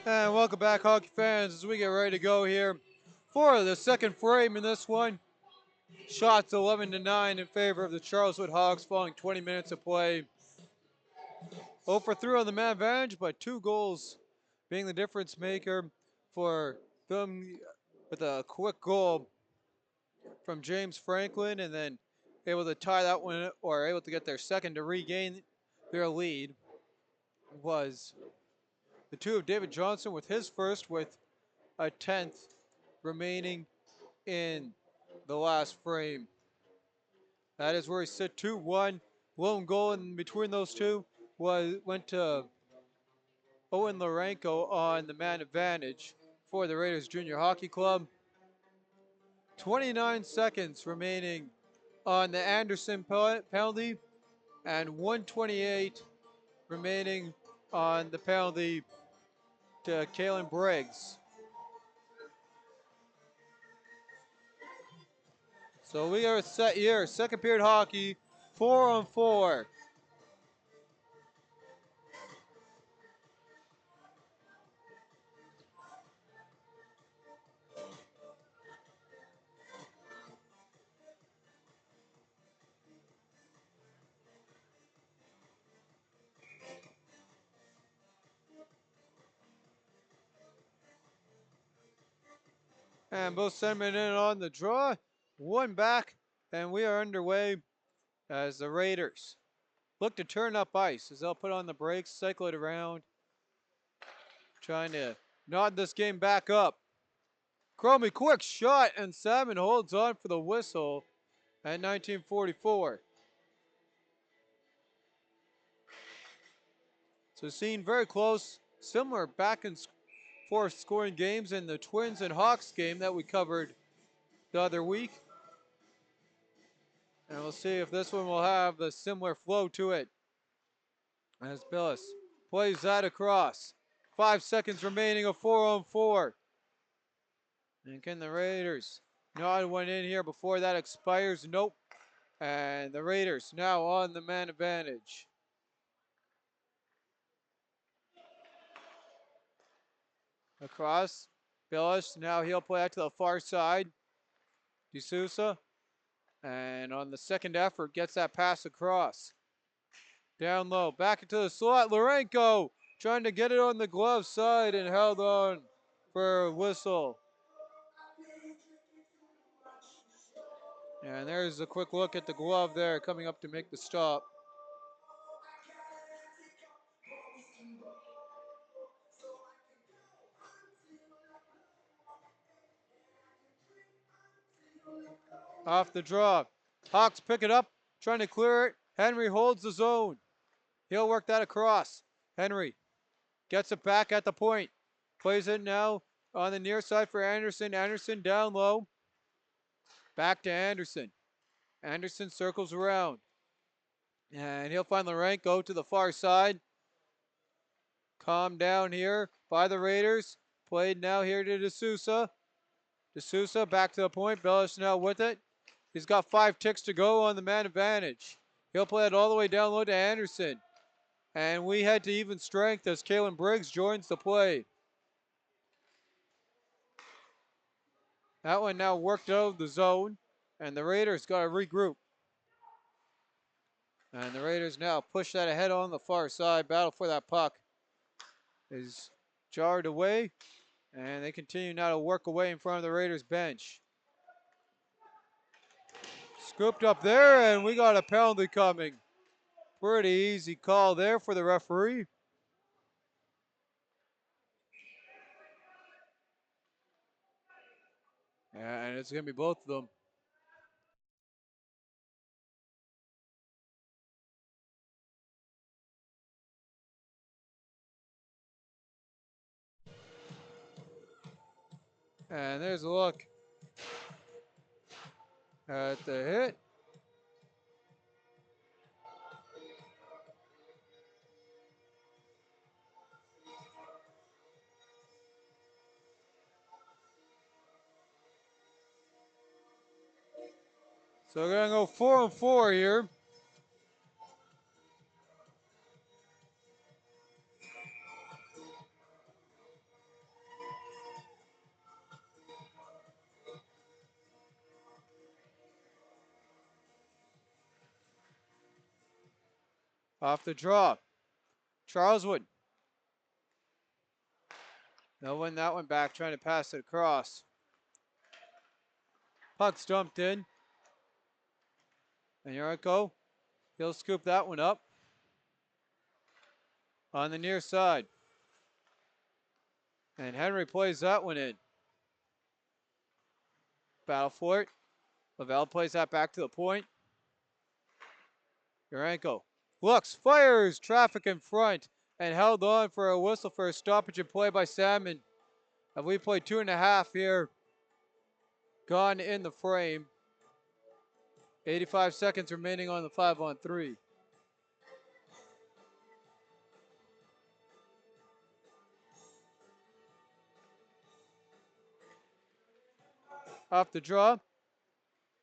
And welcome back, hockey fans, as we get ready to go here for the second frame in this one. Shots 11-9 in favor of the Charleswood Hawks following 20 minutes of play. 0 for 3 on the man advantage, but 2 goals being the difference maker for them, with a quick goal from James Franklin, and then able to tie that one, or able to get their second to regain their lead, was the 2 of David Johnson with his first, with a 10th remaining in the last frame. That is where he sit 2-1. Lone goal in between those two went to Owen Lorenko on the man advantage for the Raiders Junior Hockey Club. 29 seconds remaining on the Anderson penalty, and 128 remaining on the penalty to Kalen Briggs. So we are set here, second period hockey, 4-on-4. And both centermen in on the draw. One back, and we are underway as the Raiders look to turn up ice as they'll put on the brakes, cycle it around, trying to nod this game back up. Cromie, quick shot, and Salmon holds on for the whistle at 1944. So scene very close, similar back and forth scoring games in the Twins and Hawks game that we covered the other week. And we'll see if this one will have the similar flow to it. As Billis plays that across. 5 seconds remaining, a 4-on-4. And can the Raiders nod one in here before that expires? Nope. And the Raiders now on the man advantage. Across. Billis, now he'll play out to the far side. D'Souza. And on the second effort, gets that pass across. Down low, back into the slot. Lorenko trying to get it on the glove side and held on for a whistle. And there's a quick look at the glove there coming up to make the stop. Off the draw. Hawks pick it up, trying to clear it. Henry holds the zone. He'll work that across. Henry gets it back at the point. Plays it now on the near side for Anderson. Anderson down low. Back to Anderson. Anderson circles around. And he'll find Lorenko to the far side. Calm down here by the Raiders. Played now here to D'Souza. D'Souza back to the point. Bellis now with it. He's got 5 ticks to go on the man advantage. He'll play it all the way down low to Anderson. And we head to even strength as Kalen Briggs joins the play. That one now worked out of the zone, and the Raiders got to regroup. And the Raiders now push that ahead on the far side. Battle for that puck is jarred away, and they continue now to work away in front of the Raiders bench. Scooped up there, and we got a penalty coming. Pretty easy call there for the referee. And it's going to be both of them. And there's a look at the hit. So we're going to go 4-on-4 here. Off the draw. Charleswood. They'll win that one back, trying to pass it across. Puck's dumped in. And Yurko, he'll scoop that one up. On the near side. And Henry plays that one in. Battle for it. Lavelle plays that back to the point. Urenko looks, fires, traffic in front, and held on for a whistle for a stoppage and play by Salmon. And we played 2.5 here. Gone in the frame. 85 seconds remaining on the 5-on-3. Off the draw.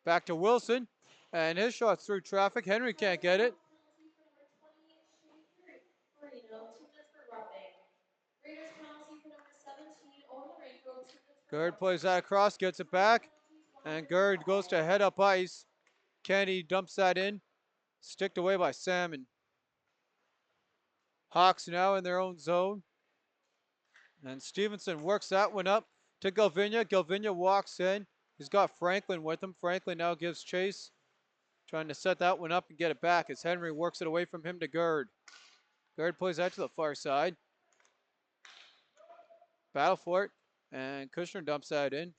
Back to Wilson. And his shot's through traffic. Henry can't get it. Gerd plays that across, gets it back. And Gerd goes to head up ice. Kenny dumps that in. Sticked away by Salmon. Hawks now in their own zone. And Stevenson works that one up to Galvinia. Galvinia walks in. He's got Franklin with him. Franklin now gives chase. Trying to set that one up and get it back as Henry works it away from him to Gerd. Gerd plays that to the far side. Battle for it. And Kushner dumps that in.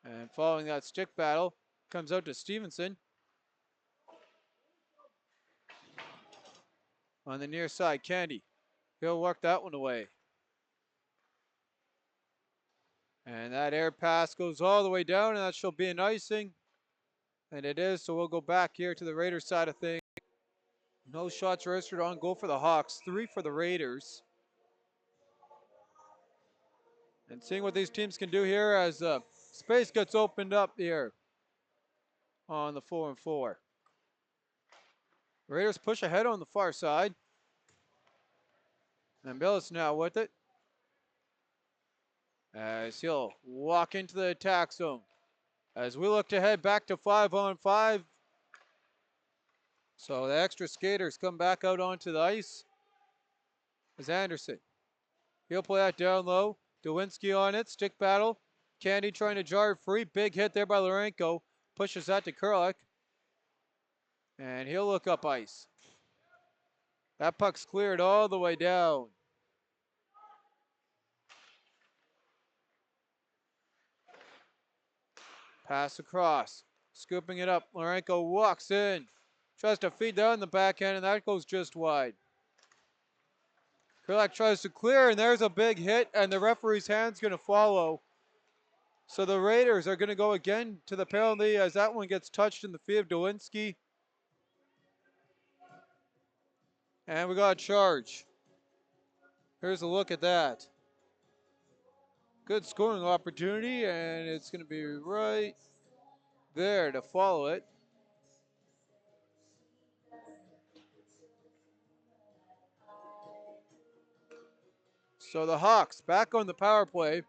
And following that stick battle, comes out to Stevenson. On the near side, Candy. He'll work that one away. And that air pass goes all the way down, and that shall be an icing. And it is, so we'll go back here to the Raiders side of things. No shots registered on goal for the Hawks, 3 for the Raiders. And seeing what these teams can do here as space gets opened up here on the 4-on-4. Raiders push ahead on the far side. And Billis now with it. As he'll walk into the attack zone. As we look to head back to 5-on-5. So the extra skaters come back out onto the ice. As Anderson. He'll play that down low. Dewinski on it. Stick battle. Candy trying to jar free. Big hit there by Lorenko. Pushes that to Kurlik. And he'll look up ice. That puck's cleared all the way down. Pass across. Scooping it up. Lorenko walks in. Tries to feed down the backhand, and that goes just wide. Kurlik tries to clear, and there's a big hit, and the referee's hand's going to follow. So the Raiders are going to go again to the penalty as that one gets touched in the feet of Dewinski. And we got a charge. Here's a look at that. Good scoring opportunity, and it's going to be right there to follow it. So the Hawks back on the power play.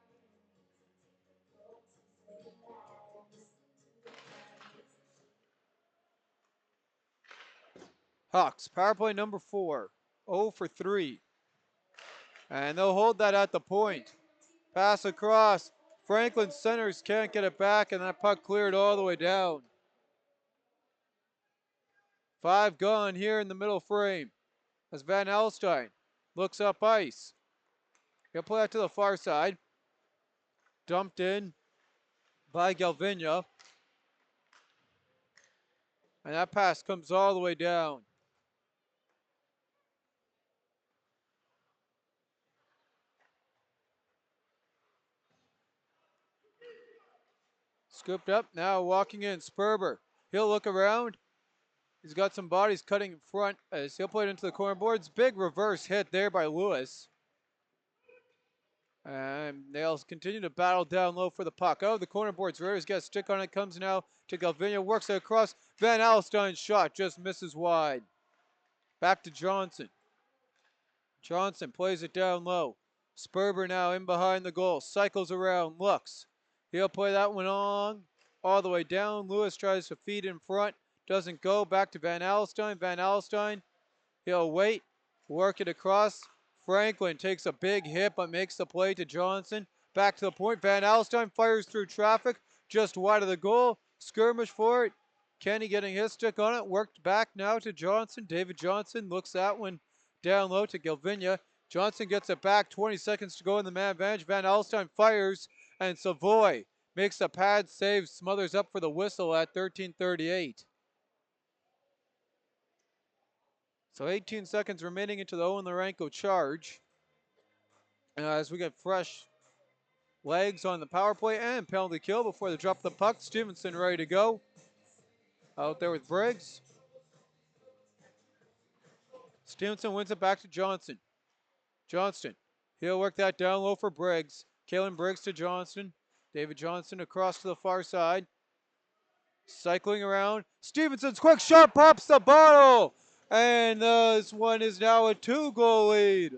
Hawks, power play number 4, 0 for 3. And they'll hold that at the point. Pass across. Franklin centers, can't get it back, and that puck cleared all the way down. 5 gone here in the middle frame. As Van Alstyne looks up ice. He'll play that to the far side. Dumped in by Galvinia. And that pass comes all the way down. Scooped up, now walking in, Sperber. He'll look around. He's got some bodies cutting in front as he'll play it into the corner boards. Big reverse hit there by Lewis. And they'll continue to battle down low for the puck. Oh, the corner boards. Raiders get a stick on it. Comes now to Galvinia. Works it across. Van Alstyne's shot just misses wide. Back to Johnson. Johnson plays it down low. Sperber now in behind the goal. Cycles around. Looks. He'll play that one on. all the way down. Lewis tries to feed in front. Doesn't go. Back to Van Alstyne. Van Alstyne, he'll wait. Work it across. Franklin takes a big hit but makes the play to Johnson. Back to the point. Van Alstyne fires through traffic. Just wide of the goal. Skirmish for it. Kenny getting his stick on it. Worked back now to Johnson. David Johnson looks that one down low to Galvinia. Johnson gets it back. 20 seconds to go in the man advantage. Van Alstyne fires. And Savoy makes a pad save. Smothers up for the whistle at 13:38. So 18 seconds remaining into the Owen Larenko charge. As we get fresh legs on the power play and penalty kill before they drop the puck. Stevenson ready to go. Out there with Briggs. Stevenson wins it back to Johnson. Johnston, he'll work that down low for Briggs. Kalen Briggs to Johnston. David Johnson across to the far side. Cycling around. Stevenson's quick shot pops the bottle. And this one is now a 2-goal lead.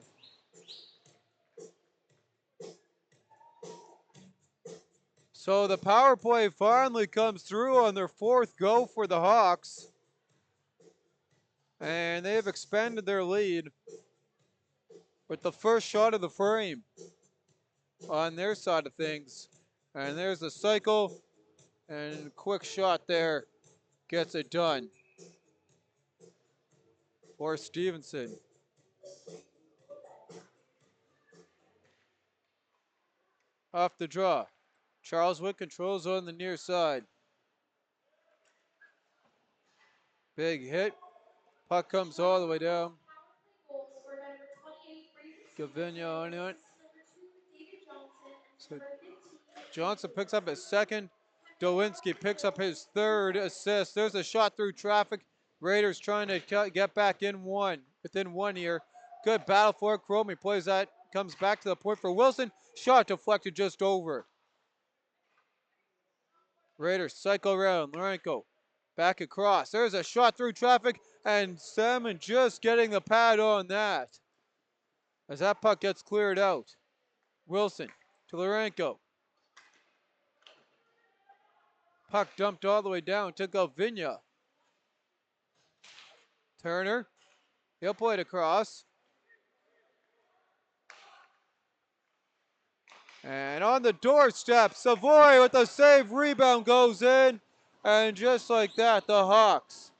So the power play finally comes through on their 4th go for the Hawks. And they have expanded their lead with the first shot of the frame on their side of things. And there's a cycle and quick shot there gets it done for Stevenson. Off the draw. Charleswood controls on the near side. Big hit. Puck comes all the way down. Gavinia on it. So Johnson picks up his second. Dowinski picks up his 3rd assist. There's a shot through traffic. Raiders trying to get back within one here. Good battle for it. Cromie plays that. Comes back to the point for Wilson. Shot deflected just over. Raiders cycle around. Larenko back across. There's a shot through traffic. And Salmon just getting the pad on that. As that puck gets cleared out. Wilson to Larenko. Puck dumped all the way down to Galvinia. Turner. He'll play it across. And on the doorstep, Savoy with a save. Rebound goes in. And just like that, the Hawks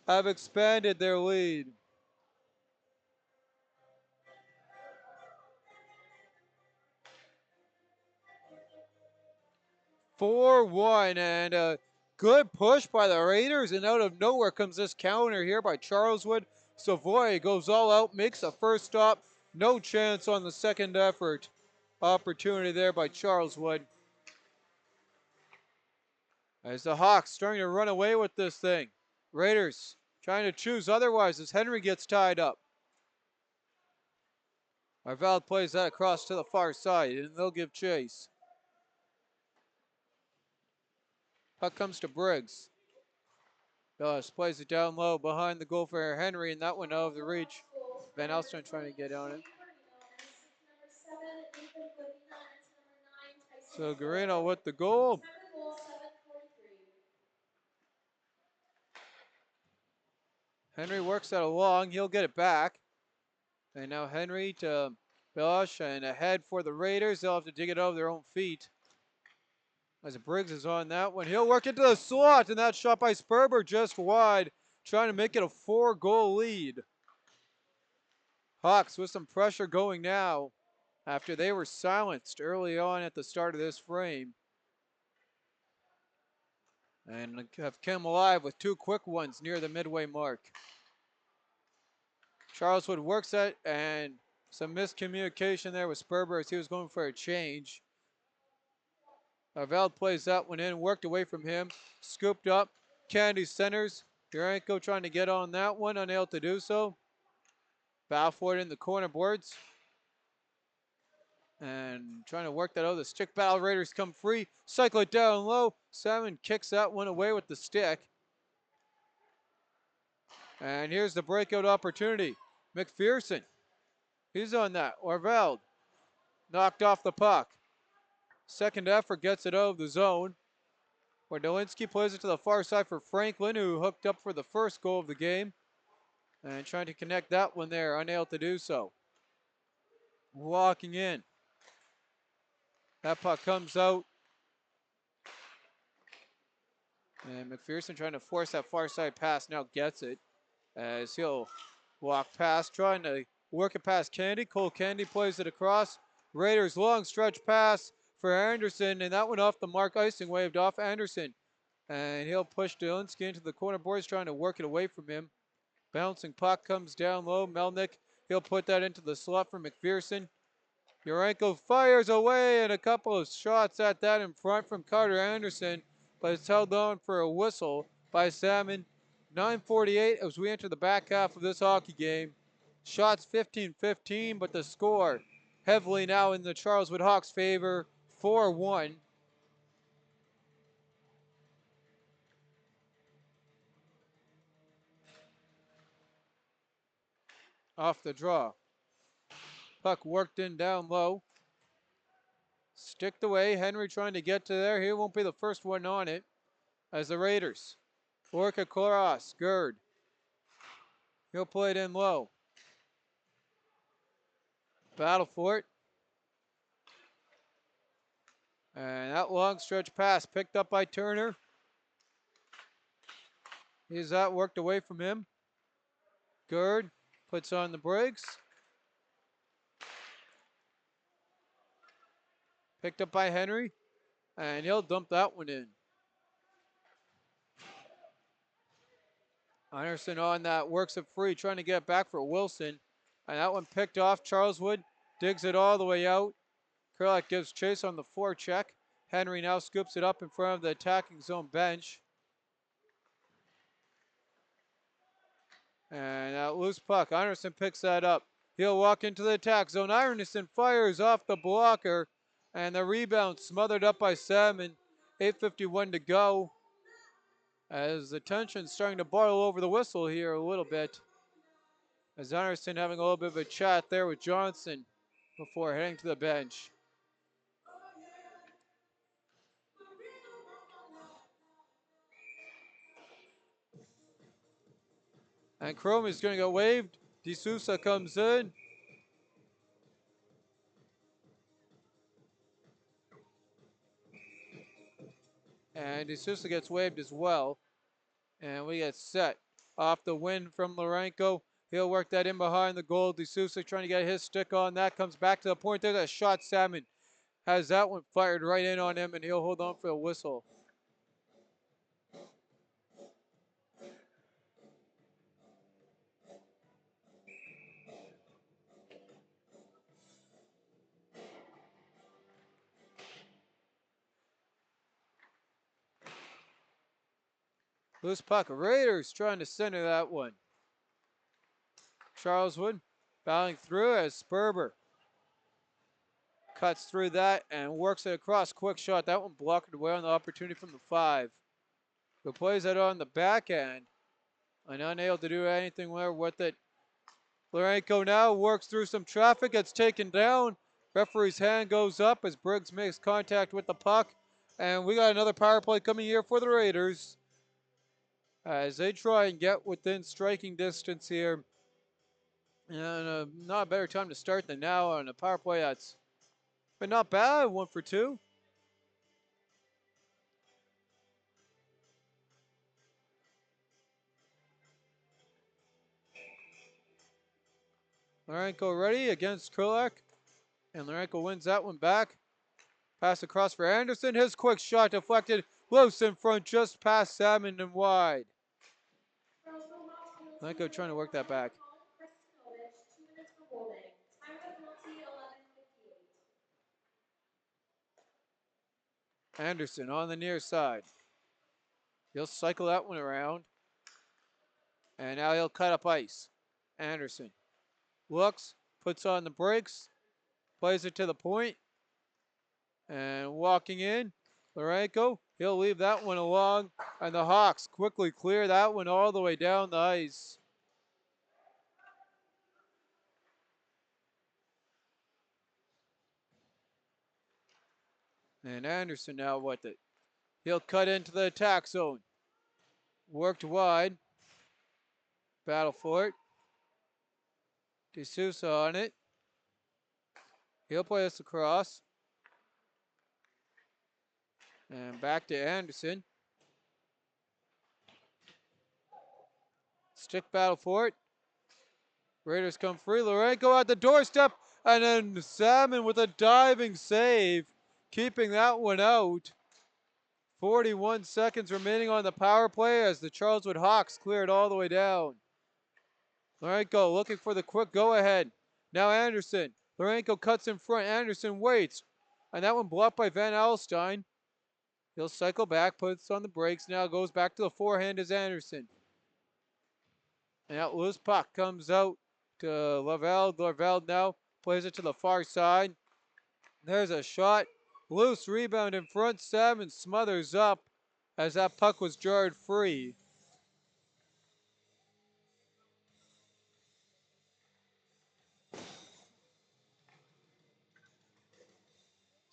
have expanded their lead. (4-1) and a good push by the Raiders, and out of nowhere comes this counter here by Charleswood. Savoy goes all out, makes a first stop. No chance on the second effort. Opportunity there by Charleswood. As the Hawks starting to run away with this thing. Raiders trying to choose otherwise as Henry gets tied up. Arvald plays that across to the far side, and they'll give chase. Puck comes to Briggs. Billis plays it down low behind the goal for Henry, and that one out of the reach. Van Alstyne trying to get on it. So Garino with the goal. Henry works that along. He'll get it back. And now Henry to Billis and ahead for the Raiders. They'll have to dig it over their own feet. As Briggs is on that one. He'll work into the slot, and that shot by Sperber just wide, trying to make it a 4-goal lead. Hawks with some pressure going now after they were silenced early on at the start of this frame. And have come alive with 2 quick ones near the midway mark. Charleswood works that, and some miscommunication there with Sperber as he was going for a change. Arveld plays that one in, worked away from him, scooped up. Kennedy centers. Urenko trying to get on that one, unable to do so. Balfour in the corner boards. And trying to work that out. The stick battle. Raiders come free. Cycle it down low. Salmon kicks that one away with the stick. And here's the breakout opportunity. McPherson. He's on that. Arveld knocked off the puck. Second effort gets it out of the zone. Wardolinsky plays it to the far side for Franklin, who hooked up for the first goal of the game. And trying to connect that one there, unable to do so. Walking in. That puck comes out. And McPherson trying to force that far side pass, now gets it. As he'll walk past, trying to work it past Candy. Cole Candy plays it across. Raiders long stretch pass for Anderson, and that went off the mark. Icing waved off Anderson. And he'll push Dolinsky into the corner. Boys trying to work it away from him. Bouncing puck comes down low. Melnick, he'll put that into the slot for McPherson. Urenko fires away, and a couple of shots at that in front from Carter Anderson, but it's held on for a whistle by Salmon. 9:48 as we enter the back half of this hockey game. Shots 15-15, but the score heavily now in the Charleswood Hawks' favor, 4-1. Off the draw. Puck worked in down low. Sticked away. Henry trying to get to there. He won't be the first one on it as the Raiders work across. Gerd. He'll play it in low. Battle for it. And that long stretch pass picked up by Turner. He's that worked away from him. Gerd puts on the brakes. Picked up by Henry. And he'll dump that one in. Anderson on that, works it free, trying to get back for Wilson. And that one picked off. Charleswood digs it all the way out. Kurlak gives chase on the forecheck. Henry now scoops it up in front of the attacking zone bench. And that loose puck. Anderson picks that up. He'll walk into the attack zone. Anderson fires off the blocker. And the rebound smothered up by Salmon. 8:51 to go. As the tension's starting to boil over the whistle here a little bit. As Anderson having a little bit of a chat there with Johnson before heading to the bench. And Chrome is going to get waved. D'Souza comes in. And D'Souza gets waved as well. And we get set. Off the win from Lourenco. He'll work that in behind the goal. D'Souza trying to get his stick on. That comes back to the point. There's a shot. Salmon has that one fired right in on him, and he'll hold on for a whistle. Loose puck. Raiders trying to center that one. Charleswood battling through as Sperber cuts through that and works it across. Quick shot. That one blocked away on the opportunity from the 5. Who plays that on the back end and unable to do anything with it. Lourenco now works through some traffic. Gets taken down. Referee's hand goes up as Briggs makes contact with the puck. And we got another power play coming here for the Raiders as they try and get within striking distance here. And not a better time to start than now on a power play that's been not bad, 1 for 2. Lourenco ready against Krulak. And Lourenco wins that one back. Pass across for Anderson. His quick shot deflected. Close in front, just past Salmon and wide. Lourenco trying to work that back. Anderson on the near side. He'll cycle that one around. And now he'll cut up ice. Anderson looks, puts on the brakes, plays it to the point. And walking in, Lourenco, he'll leave that one along. And the Hawks quickly clear that one all the way down the ice. And Anderson now with it. He'll cut into the attack zone. Worked wide. Battle for it. D'Souza on it. He'll play us across. And back to Anderson. Stick battle for it. Raiders come free. Lourenco at the doorstep. And then Salmon with a diving save. Keeping that one out. 41 seconds remaining on the power play as the Charleswood Hawks clear it all the way down. Lourenco looking for the quick go-ahead. Now Anderson. Lourenco cuts in front. Anderson waits. And that one blocked by Van Alstyne. He'll cycle back, puts on the brakes. Now goes back to the forehand as Anderson. And that loose puck comes out to Lavelle. Lavelle now plays it to the far side. There's a shot. Loose rebound in front. Salmon smothers up as that puck was jarred free.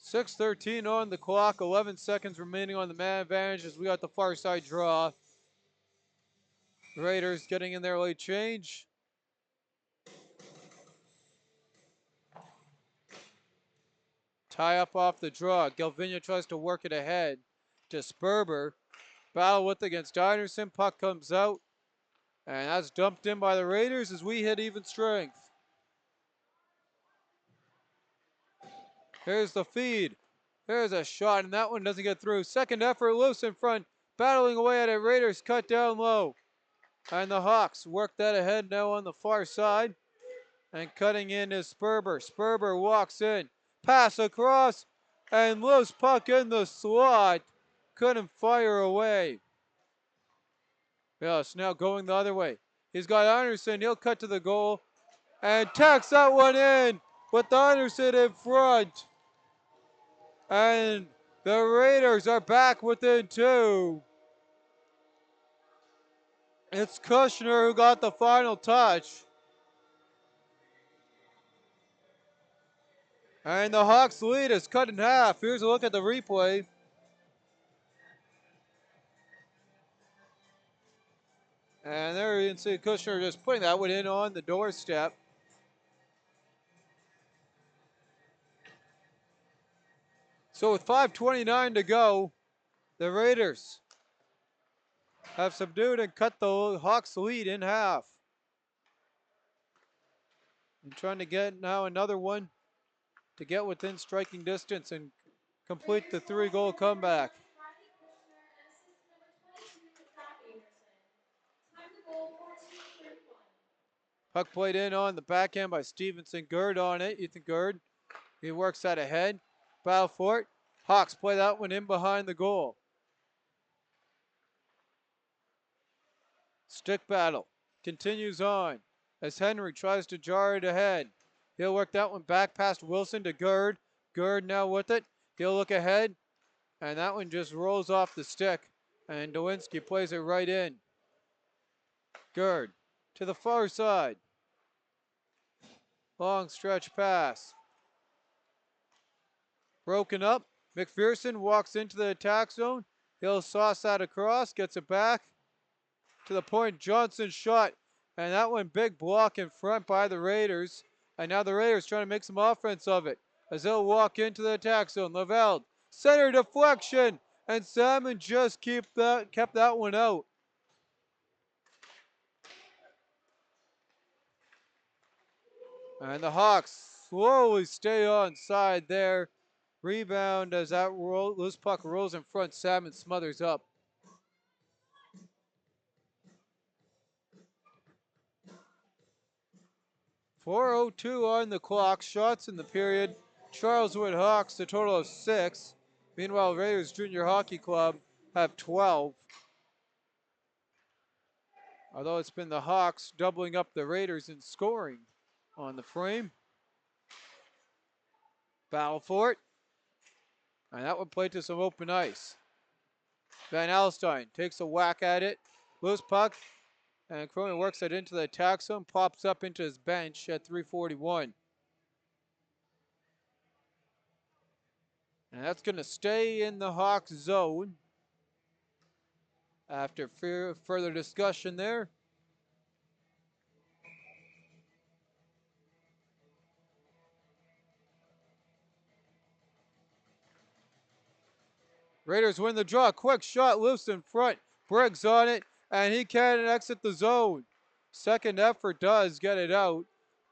.6:13 on the clock. 11 seconds remaining on the man advantage as we got the far side draw. Raiders getting in their late change. Tie up off the draw. Galvinia tries to work it ahead to Sperber. Battle with against Anderson. Puck comes out. And that's dumped in by the Raiders as we hit even strength. Here's the feed. There's a shot, and that one doesn't get through. Second effort, loose in front. Battling away at it. Raiders cut down low. And the Hawks work that ahead now on the far side. And cutting in is Sperber. Sperber walks in. Pass across. And loose puck in the slot. Couldn't fire away. Yes, now going the other way. He's got Anderson. He'll cut to the goal. And tacks that one in with Anderson in front. And the Raiders are back within two. It's Kushner who got the final touch. And the Hawks lead is cut in half. Here's a look at the replay. And there you can see Kushner just putting that one in on the doorstep. So with 5:29 to go, the Raiders have subdued and cut the Hawks lead in half. And trying to get now another one to get within striking distance and complete the 3-goal comeback. Puck played in on the backhand by Stevenson. Gerd on it. Ethan Gerd. He works that ahead. Battle for it. Hawks play that one in behind the goal. Stick battle continues on as Henry tries to jar it ahead. He'll work that one back past Wilson to Gerd. Gerd now with it. He'll look ahead. And that one just rolls off the stick. And Dowinski plays it right in. Gerd to the far side. Long stretch pass. Broken up. McPherson walks into the attack zone. He'll sauce that across. Gets it back to the point. Johnson shot. And that one big block in front by the Raiders. And now the Raiders trying to make some offense of it as they'll walk into the attack zone. Lavelle, center deflection. And Salmon just kept that one out. And the Hawks slowly stay on side there. Rebound as that loose puck rolls in front. Salmon smothers up. .402 on the clock. Shots in the period. Charleswood Hawks a total of 6. Meanwhile, Raiders Junior Hockey Club have 12. Although it's been the Hawks doubling up the Raiders in scoring on the frame. Battle for it. And that one played to some open ice. Van Alstyne takes a whack at it. Loose puck. And Cronin works it into the attack zone. Pops up into his bench at 3:41. And that's going to stay in the Hawks zone. After further discussion there, Raiders win the draw. Quick shot loose in front. Briggs on it, and he can't exit the zone. Second effort does get it out.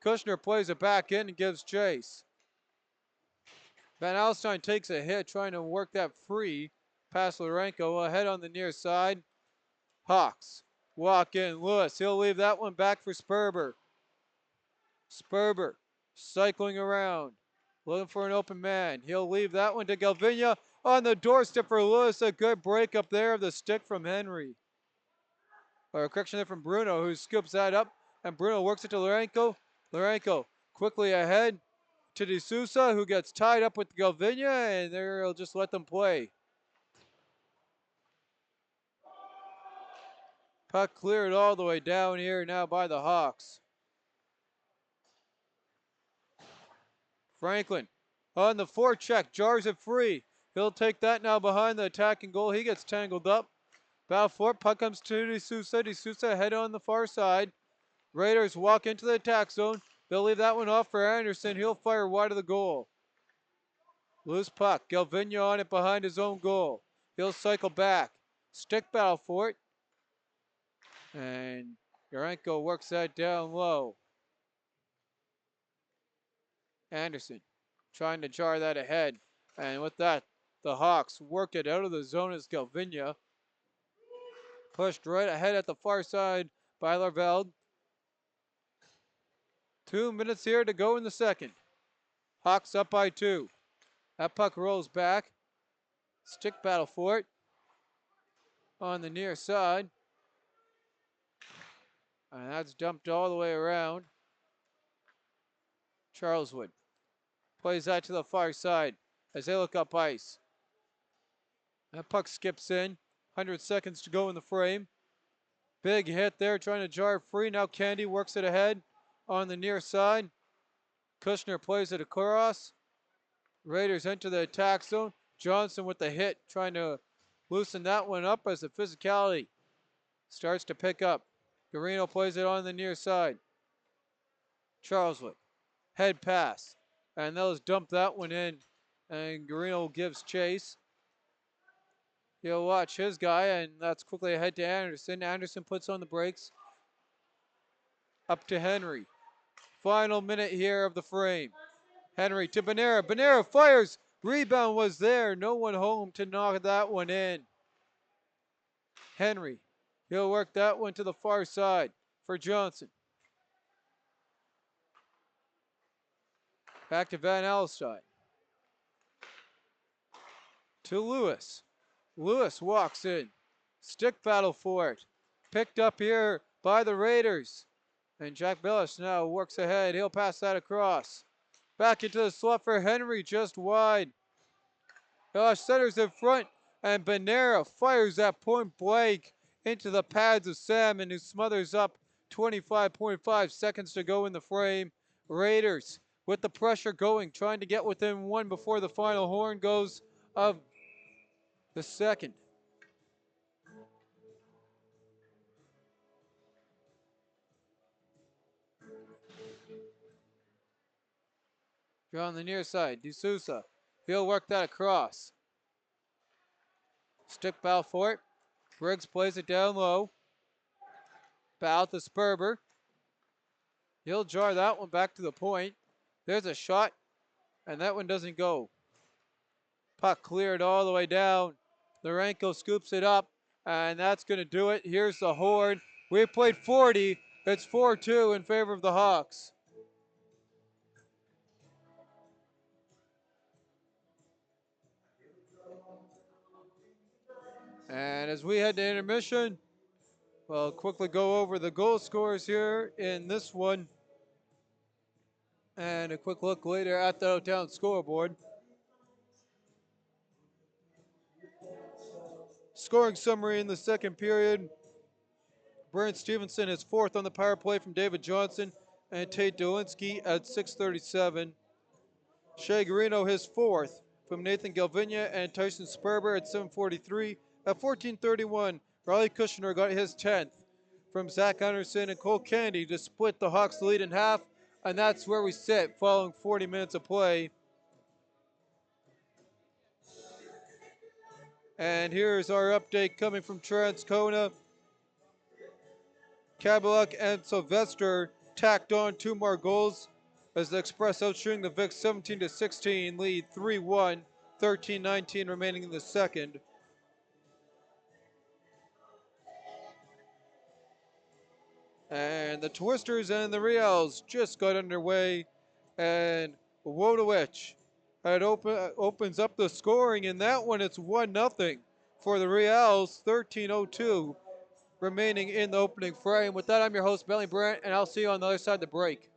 Kushner plays it back in and gives chase. Van Alstyne takes a hit trying to work that free past Lourenco ahead on the near side. Hawks walk in. Lewis, he'll leave that one back for Sperber. Sperber cycling around, looking for an open man. He'll leave that one to Galvinia on the doorstep for Lewis. A good break up there of the stick from Henry. Or a correction there from Bruno, who scoops that up, and Bruno works it to Lourenco. Lourenco quickly ahead to De Sousa, who gets tied up with Galvinia, and there he'll just let them play. Puck cleared all the way down here now by the Hawks. Franklin on the forecheck, jars it free. He'll take that now behind the attacking goal. He gets tangled up. Balfour, puck comes to De Sousa. De Sousa head on the far side. Raiders walk into the attack zone. They'll leave that one off for Anderson. He'll fire wide of the goal. Loose puck. Galvinia on it behind his own goal. He'll cycle back. Stick battle for it. And Lourenco works that down low. Anderson trying to jar that ahead. And with that, the Hawks work it out of the zone as Galvinia. Pushed right ahead at the far side by Larveld. 2 minutes here to go in the second. Hawks up by 2. That puck rolls back. Stick battle for it on the near side. And that's dumped all the way around. Charleswood plays that to the far side as they look up ice. That puck skips in. 100 seconds to go in the frame. Big hit there, trying to jar free. Now Candy works it ahead on the near side. Kushner plays it across. Raiders enter the attack zone. Johnson with the hit, trying to loosen that one up as the physicality starts to pick up. Garino plays it on the near side. Charleswood, head pass. And they'll just dump that one in. And Garino gives chase. He'll watch his guy, and that's quickly ahead to Anderson. Anderson puts on the brakes. Up to Henry. Final minute here of the frame. Henry to Bonera. Bonera fires. Rebound was there. No one home to knock that one in. Henry. He'll work that one to the far side for Johnson. Back to Van Alstyne. To Lewis. Lewis walks in. Stick battle for it. Picked up here by the Raiders. And Jack Billis now works ahead. He'll pass that across. Back into the slot for Henry, just wide. Centers in front, and Bonera fires that point blank into the pads of Salmon, who smothers up. 25.5 seconds to go in the frame. Raiders with the pressure going, trying to get within one before the final horn goes of the second. Draw on the near side. De Sousa. He'll work that across. Stick bow for it. Briggs plays it down low. Bow to Sperber. He'll jar that one back to the point. There's a shot, and that one doesn't go. Puck cleared all the way down. Lourenco scoops it up, and that's going to do it. Here's the horn. We played 40. It's 4-2 in favor of the Hawks. And as we head to intermission, we'll quickly go over the goal scores here in this one. And a quick look later at the town scoreboard. Scoring summary in the second period. Brent Stevenson is fourth on the power play from David Johnson and Tate Dolinski at 6:37. Shea Garino his fourth from Nathan Galvinia and Tyson Sperber at 7:43. At 14:31, Riley Kushner got his 10th from Zach Anderson and Cole Kennedy to split the Hawks lead in half, and that's where we sit following 40 minutes of play. And here's our update coming from Transcona. Kabaluk and Sylvester tacked on 2 more goals as the Express outshooting the Vic 17-16, lead 3-1, 13-19 remaining in the second. And the Twisters and the Reals just got underway, and Wodowich opens up the scoring. In that one, it's 1-0 for the Reals, 13:02 remaining in the opening frame. With that, I'm your host, Bentley Brant, and I'll see you on the other side of the break.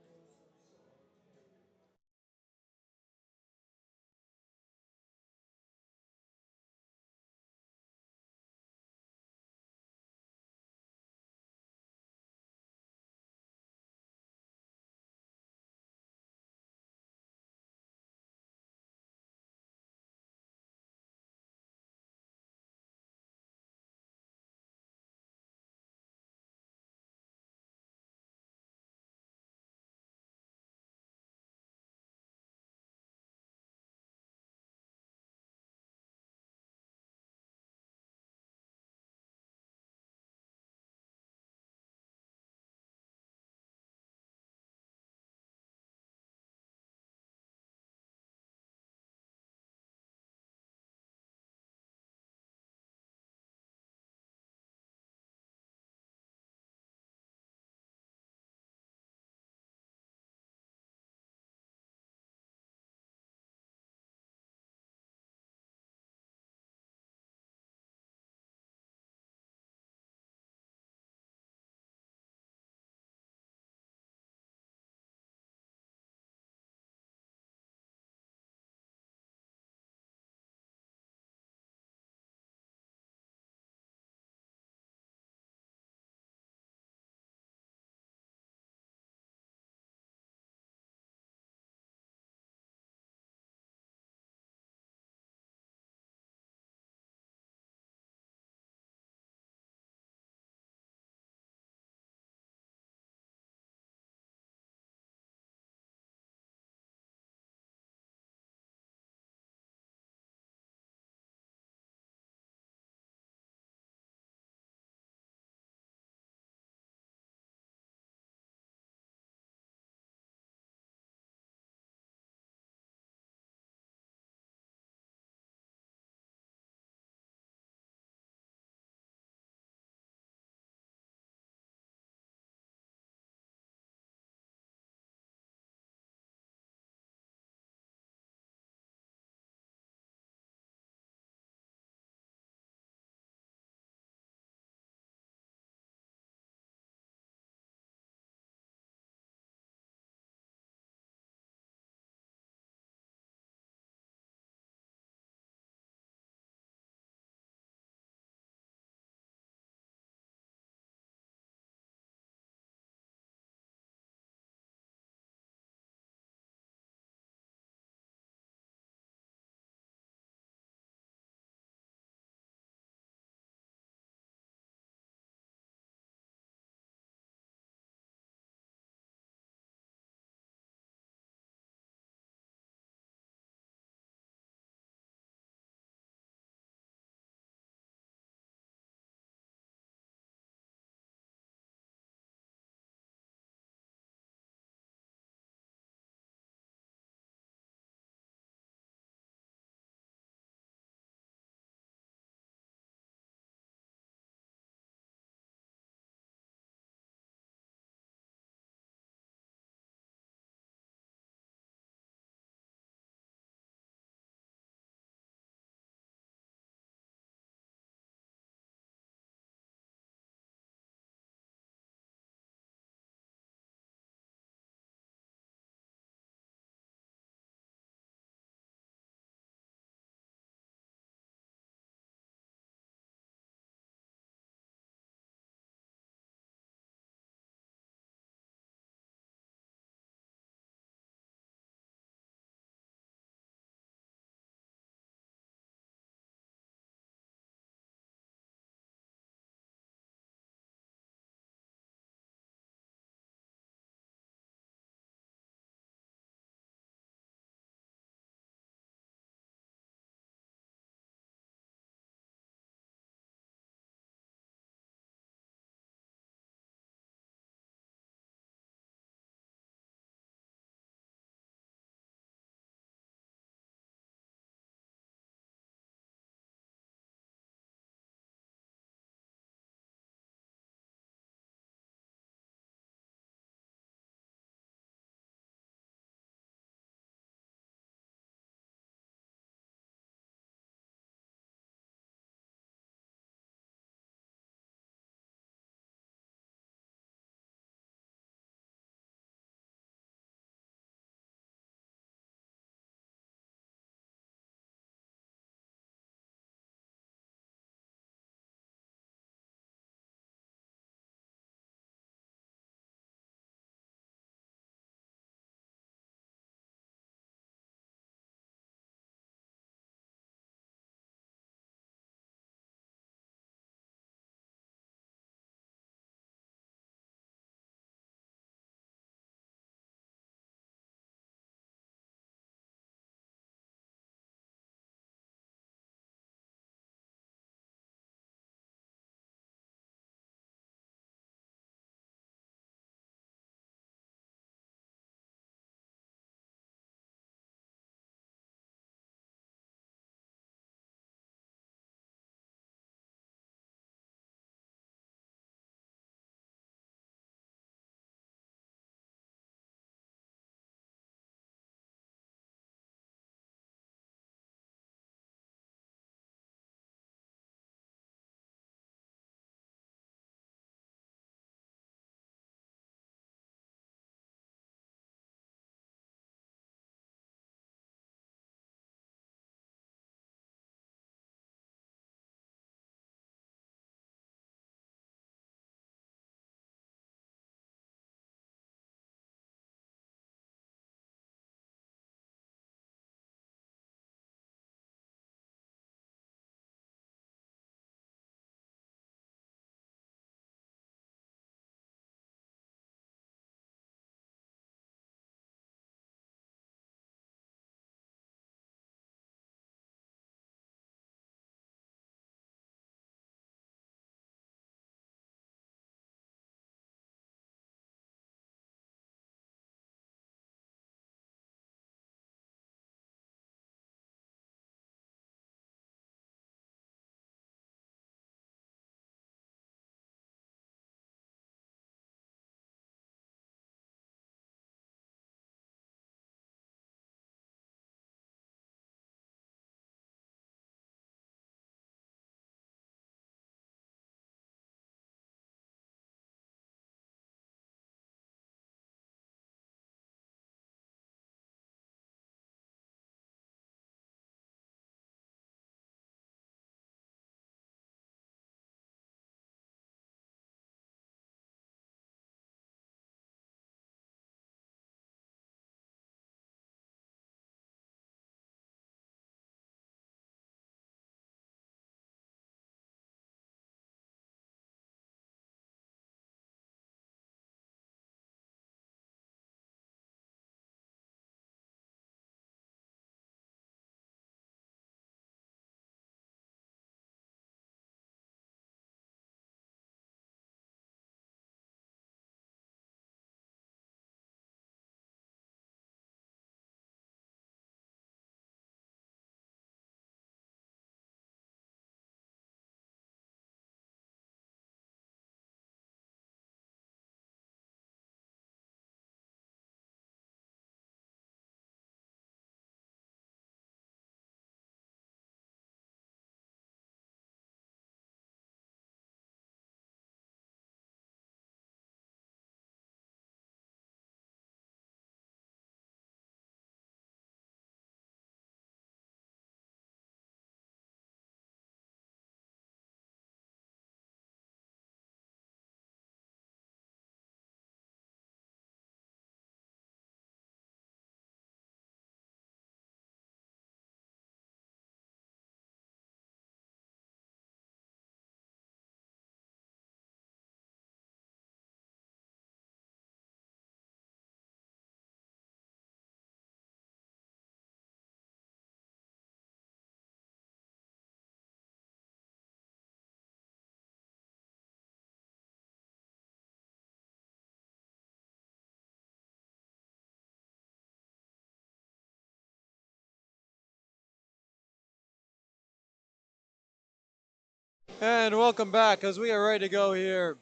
And welcome back as we are ready to go here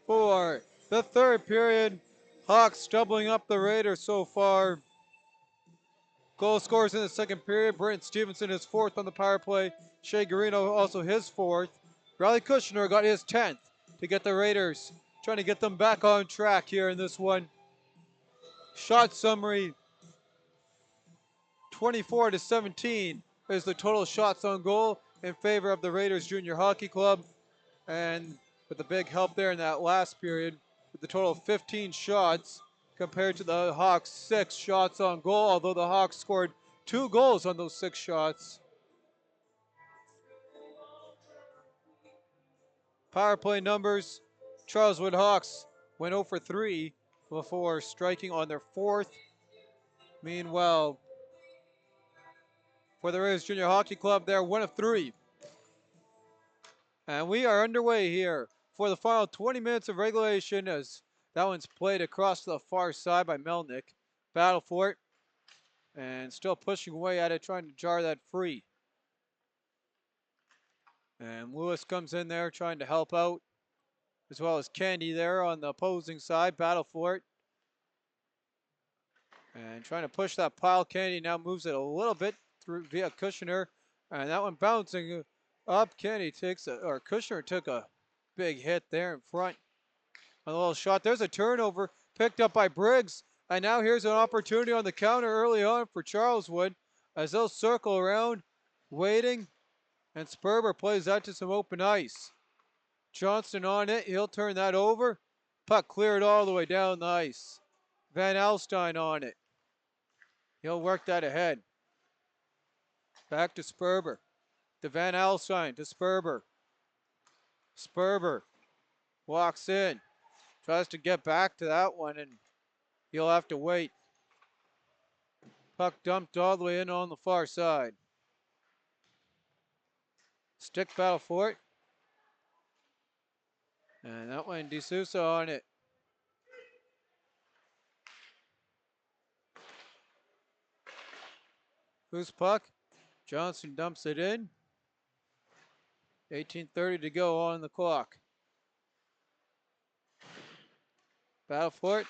for the third period. Hawks doubling up the Raiders so far. Goal scores in the second period. Brent Stevenson is fourth on the power play. Shea Garino also his fourth. Riley Kushner got his 10th to get the Raiders, trying to get them back on track here in this one. Shot summary, 24-17 is the total shots on goal in favor of the Raiders Junior Hockey Club. And with the big help there in that last period, with the total of 15 shots compared to the Hawks' 6 shots on goal, although the Hawks scored 2 goals on those 6 shots. Power play numbers, Charleswood Hawks went 0 for 3 before striking on their 4th. Meanwhile, for the Raiders Junior Hockey Club, they're 1 of 3. And we are underway here for the final 20 minutes of regulation as that one's played across to the far side by Melnick. Battle for it. And still pushing away at it, trying to jar that free. And Lewis comes in there trying to help out, as well as Candy there on the opposing side. Battle for it. And trying to push that pile. Candy now moves it a little bit through via Kushner. And that one bouncing up. Candy takes or Kushner took a big hit there in front. A little shot. There's a turnover picked up by Briggs. And now here's an opportunity on the counter early on for Charleswood as they'll circle around, waiting. And Sperber plays that to some open ice. Johnston on it. He'll turn that over. Puck cleared all the way down the ice. Van Alstyne on it. He'll work that ahead. Back to Sperber. To Van Alstyne. To Sperber. Sperber walks in. Tries to get back to that one, and he'll have to wait. Puck dumped all the way in on the far side. Stick battle for it. And that one, D'Souza on it. Who's puck? Johnson dumps it in. 18:30 to go on the clock. Battle for it.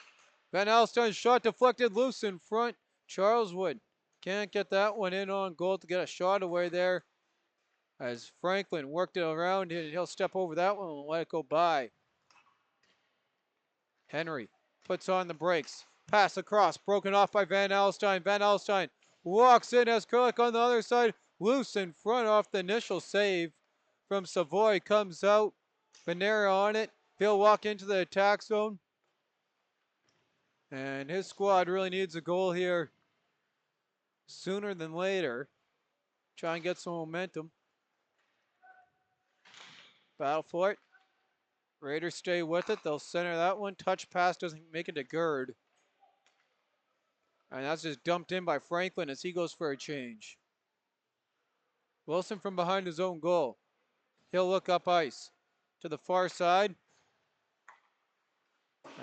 Van Alstyne's shot deflected loose in front. Charleswood can't get that one in on goal to get a shot away there. As Franklin worked it around and he'll step over that one and let it go by. Henry puts on the brakes. Pass across, broken off by Van Alstyne. Van Alstyne walks in as Kurlik on the other side. Loose in front off the initial save from Savoy. Comes out. Benera on it. He'll walk into the attack zone. And his squad really needs a goal here sooner than later. Try and get some momentum. Battle for it. Raiders stay with it. They'll center that one. Touch pass doesn't make it to Gerd. And that's just dumped in by Franklin as he goes for a change. Wilson from behind his own goal. He'll look up ice to the far side.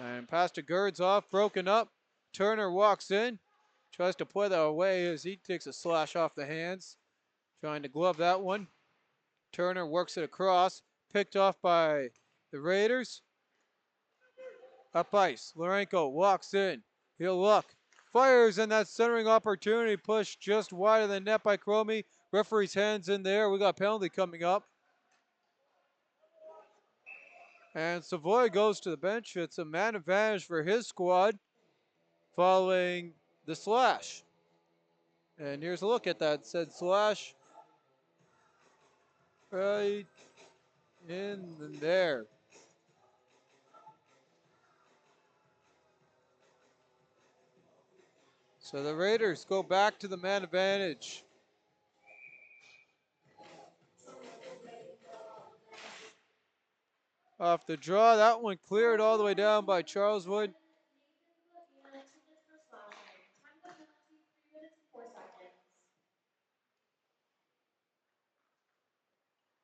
And pass to Gerd's off, broken up. Turner walks in. Tries to play that away as he takes a slash off the hands. Trying to glove that one. Turner works it across. Picked off by the Raiders. Up ice. Lorenko walks in. He'll look. Fires, and that centering opportunity pushed just wide of the net by Cromie. Referee's hands in there. We got a penalty coming up. And Savoy goes to the bench. It's a man advantage for his squad following the slash. And here's a look at that said slash right in there. So the Raiders go back to the man advantage. Off the draw, that one cleared all the way down by Charleswood.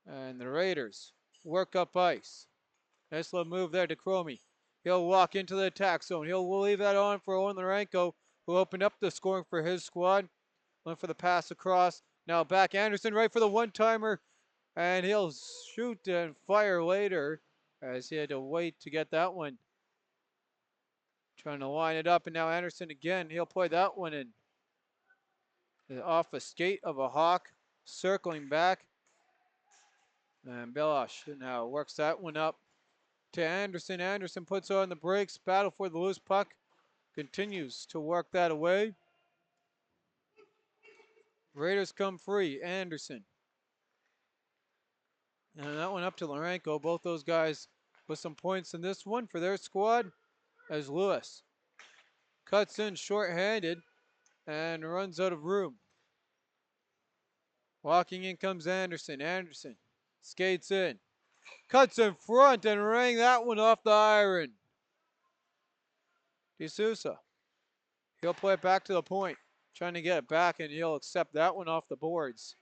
And the Raiders work up ice. Nice little move there to Cromie. He'll walk into the attack zone. We'll leave that on for Owen Lorenko, who opened up the scoring for his squad. Went for the pass across. Now back Anderson right for the one-timer. And he'll shoot and fire later as he had to wait to get that one. Trying to line it up, and now Anderson again. He'll play that one in. Off a skate of a Hawk, circling back. And Belosh now works that one up to Anderson. Anderson puts on the brakes. Battle for the loose puck. Continues to work that away. Raiders come free. Anderson. And that one up to Lorenko. Both those guys with some points in this one for their squad. As Lewis cuts in short-handed and runs out of room. Walking in comes Anderson. Anderson skates in. Cuts in front and rang that one off the iron. D'Souza. He'll play it back to the point. Trying to get it back, and he'll accept that one off the boards.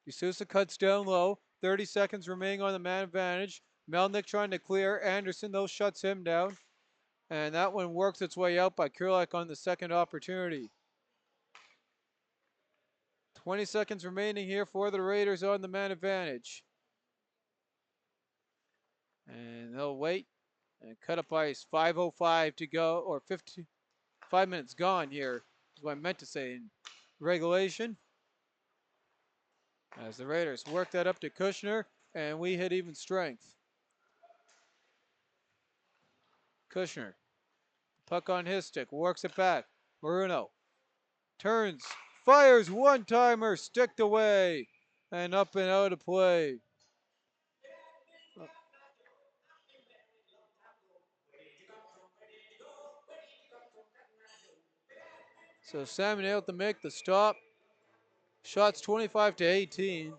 D'Souza cuts down low. 30 seconds remaining on the man advantage. Melnick trying to clear. Anderson, though, shuts him down. And that one works its way out by Kurlak on the second opportunity. 20 seconds remaining here for the Raiders on the man advantage. And they'll wait and cut up ice. 5:05 to go, or 5 minutes gone here, is what I meant to say in regulation. As the Raiders work that up to Kushner, and we hit even strength. Kushner, puck on his stick, works it back. Bruno turns, fires one-timer, sticked away, and up and out of play. So Salmon able to make the stop. Shots 25-18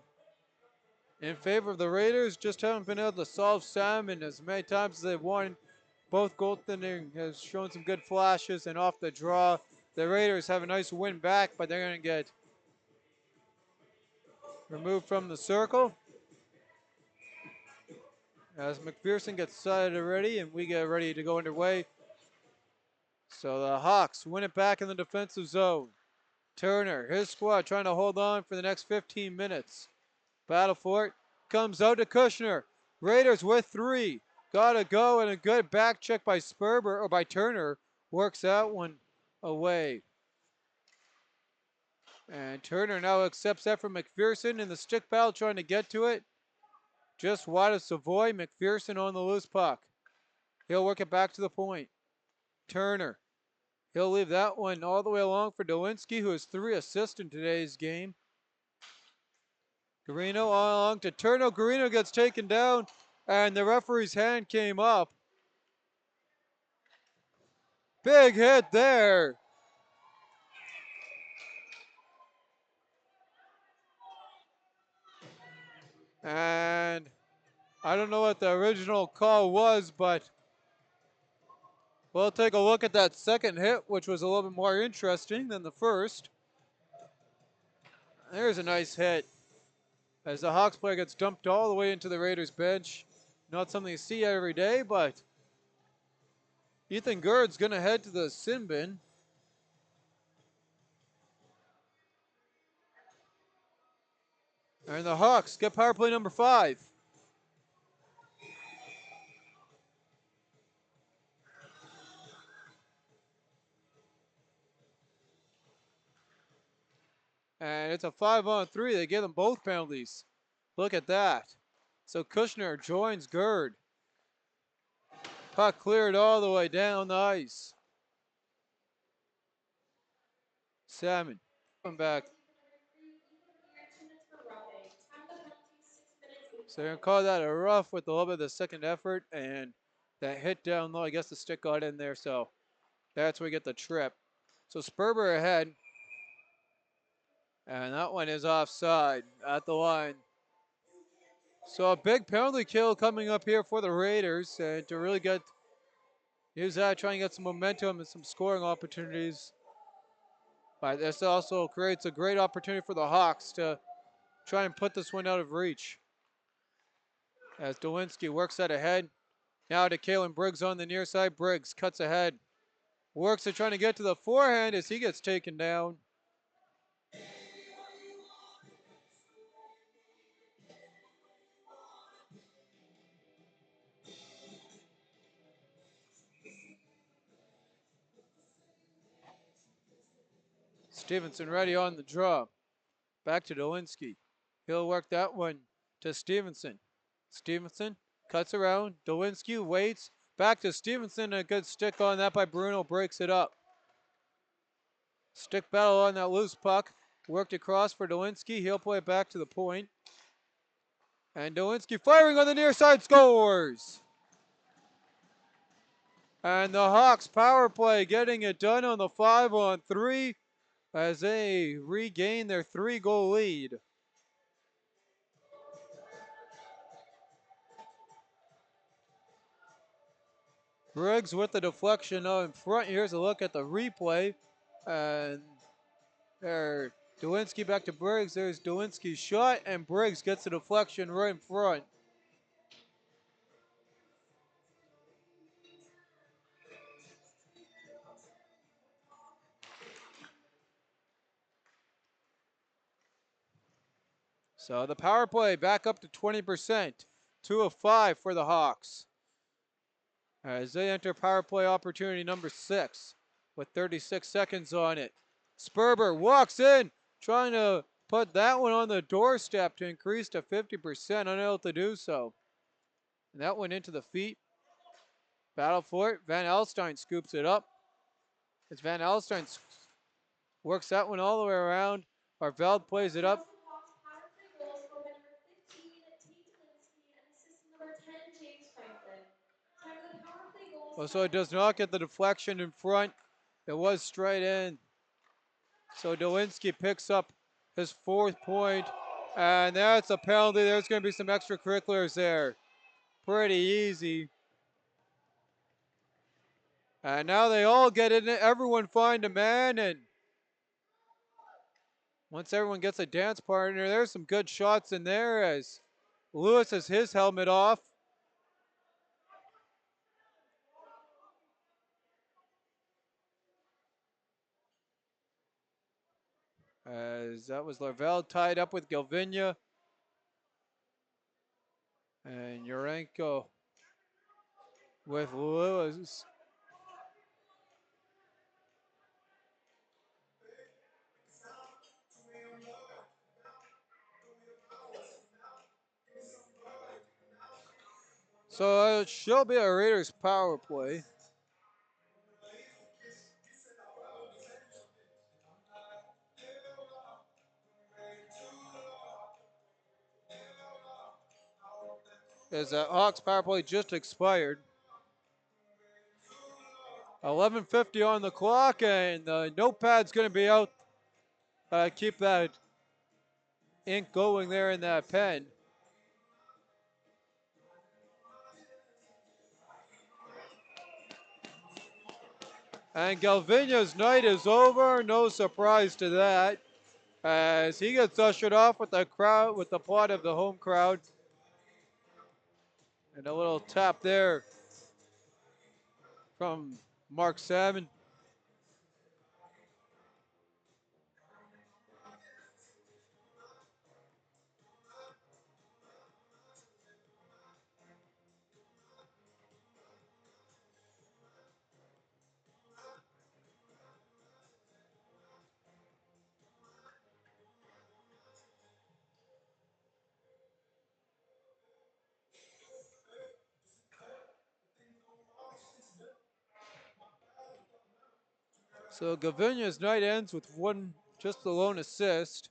in favor of the Raiders. Just haven't been able to solve Salmon as many times as they've won. Both goaltending has shown some good flashes, and off the draw, the Raiders have a nice win back, but they're going to get removed from the circle. As McPherson gets sighted ready, and we get ready to go underway. So the Hawks win it back in the defensive zone. Turner, his squad trying to hold on for the next 15 minutes. Battle for it. Comes out to Kushner. Raiders with 3. Gotta go, and a good back check by Sperber, or by Turner. Works that one away. And Turner now accepts that from McPherson in the stick battle, trying to get to it. Just wide of Savoy. McPherson on the loose puck. He'll work it back to the point. Turner. He'll leave that one all the way along for Dolinsky, who has 3 assists in today's game. Garino all along to Turner. Garino gets taken down, and the referee's hand came up. Big hit there. And I don't know what the original call was, but we'll take a look at that second hit, which was a little bit more interesting than the first. There's a nice hit as the Hawks player gets dumped all the way into the Raiders bench. Not something you see every day, but Ethan Gird's going to head to the sin bin. And the Hawks get power play number 5. And it's a 5-on-3. They give them both penalties. Look at that. So Kushner joins Gird. Puck cleared all the way down the ice. Salmon. Come back. So they're going to call that a rough with a little bit of the second effort. And that hit down low, I guess the stick got in there. So that's where we get the trip. So Sperber ahead. And that one is offside at the line. So a big penalty kill coming up here for the Raiders. And to really use that, try and get some momentum and some scoring opportunities. But this also creates a great opportunity for the Hawks to try and put this one out of reach. As Dolinsky works that ahead. Now to Kalen Briggs on the near side. Briggs cuts ahead. Works at trying to get to the forehand as he gets taken down. Stevenson ready on the draw. Back to Dolinsky. He'll work that one to Stevenson. Stevenson cuts around. Dolinsky waits. Back to Stevenson. A good stick on that by Bruno. Breaks it up. Stick battle on that loose puck. Worked across for Dolinsky. He'll play it back to the point. And Dolinsky firing on the near side, scores! And the Hawks power play getting it done on the 5-on-3 as they regain their 3-goal lead. Briggs with the deflection out in front. Here's a look at the replay. And there, Dolinsky back to Briggs. There's Dolinsky's shot, and Briggs gets the deflection right in front. So the power play back up to 20%. 2 of 5 for the Hawks as they enter power play opportunity number 6 with 36 seconds on it. Sperber walks in, trying to put that one on the doorstep to increase to 50%, unable to do so. And that went into the feet. Battle for it. Van Alstyne scoops it up. As Van Alstyne works that one all the way around. Arveld plays it up. Oh, so it does not get the deflection in front. It was straight in. So Dolinsky picks up his 4th point. And that's a penalty. There's going to be some extracurriculars there. Pretty easy. And now they all get in it. Everyone find a man. And once everyone gets a dance partner, there's some good shots in there as Lewis has his helmet off. As that was Larvell tied up with Galvinia. And Urenko with Lewis. So it should be a Raiders power play. As that Hawks power play just expired. 11:50 on the clock, and the notepad's going to be out. Keep that ink going there in that pen. And Galvinia's night is over. No surprise to that, as he gets ushered off with the crowd, with the applaud of the home crowd. And a little tap there from Mark Salmon. So Galvinia's night ends with just the lone assist.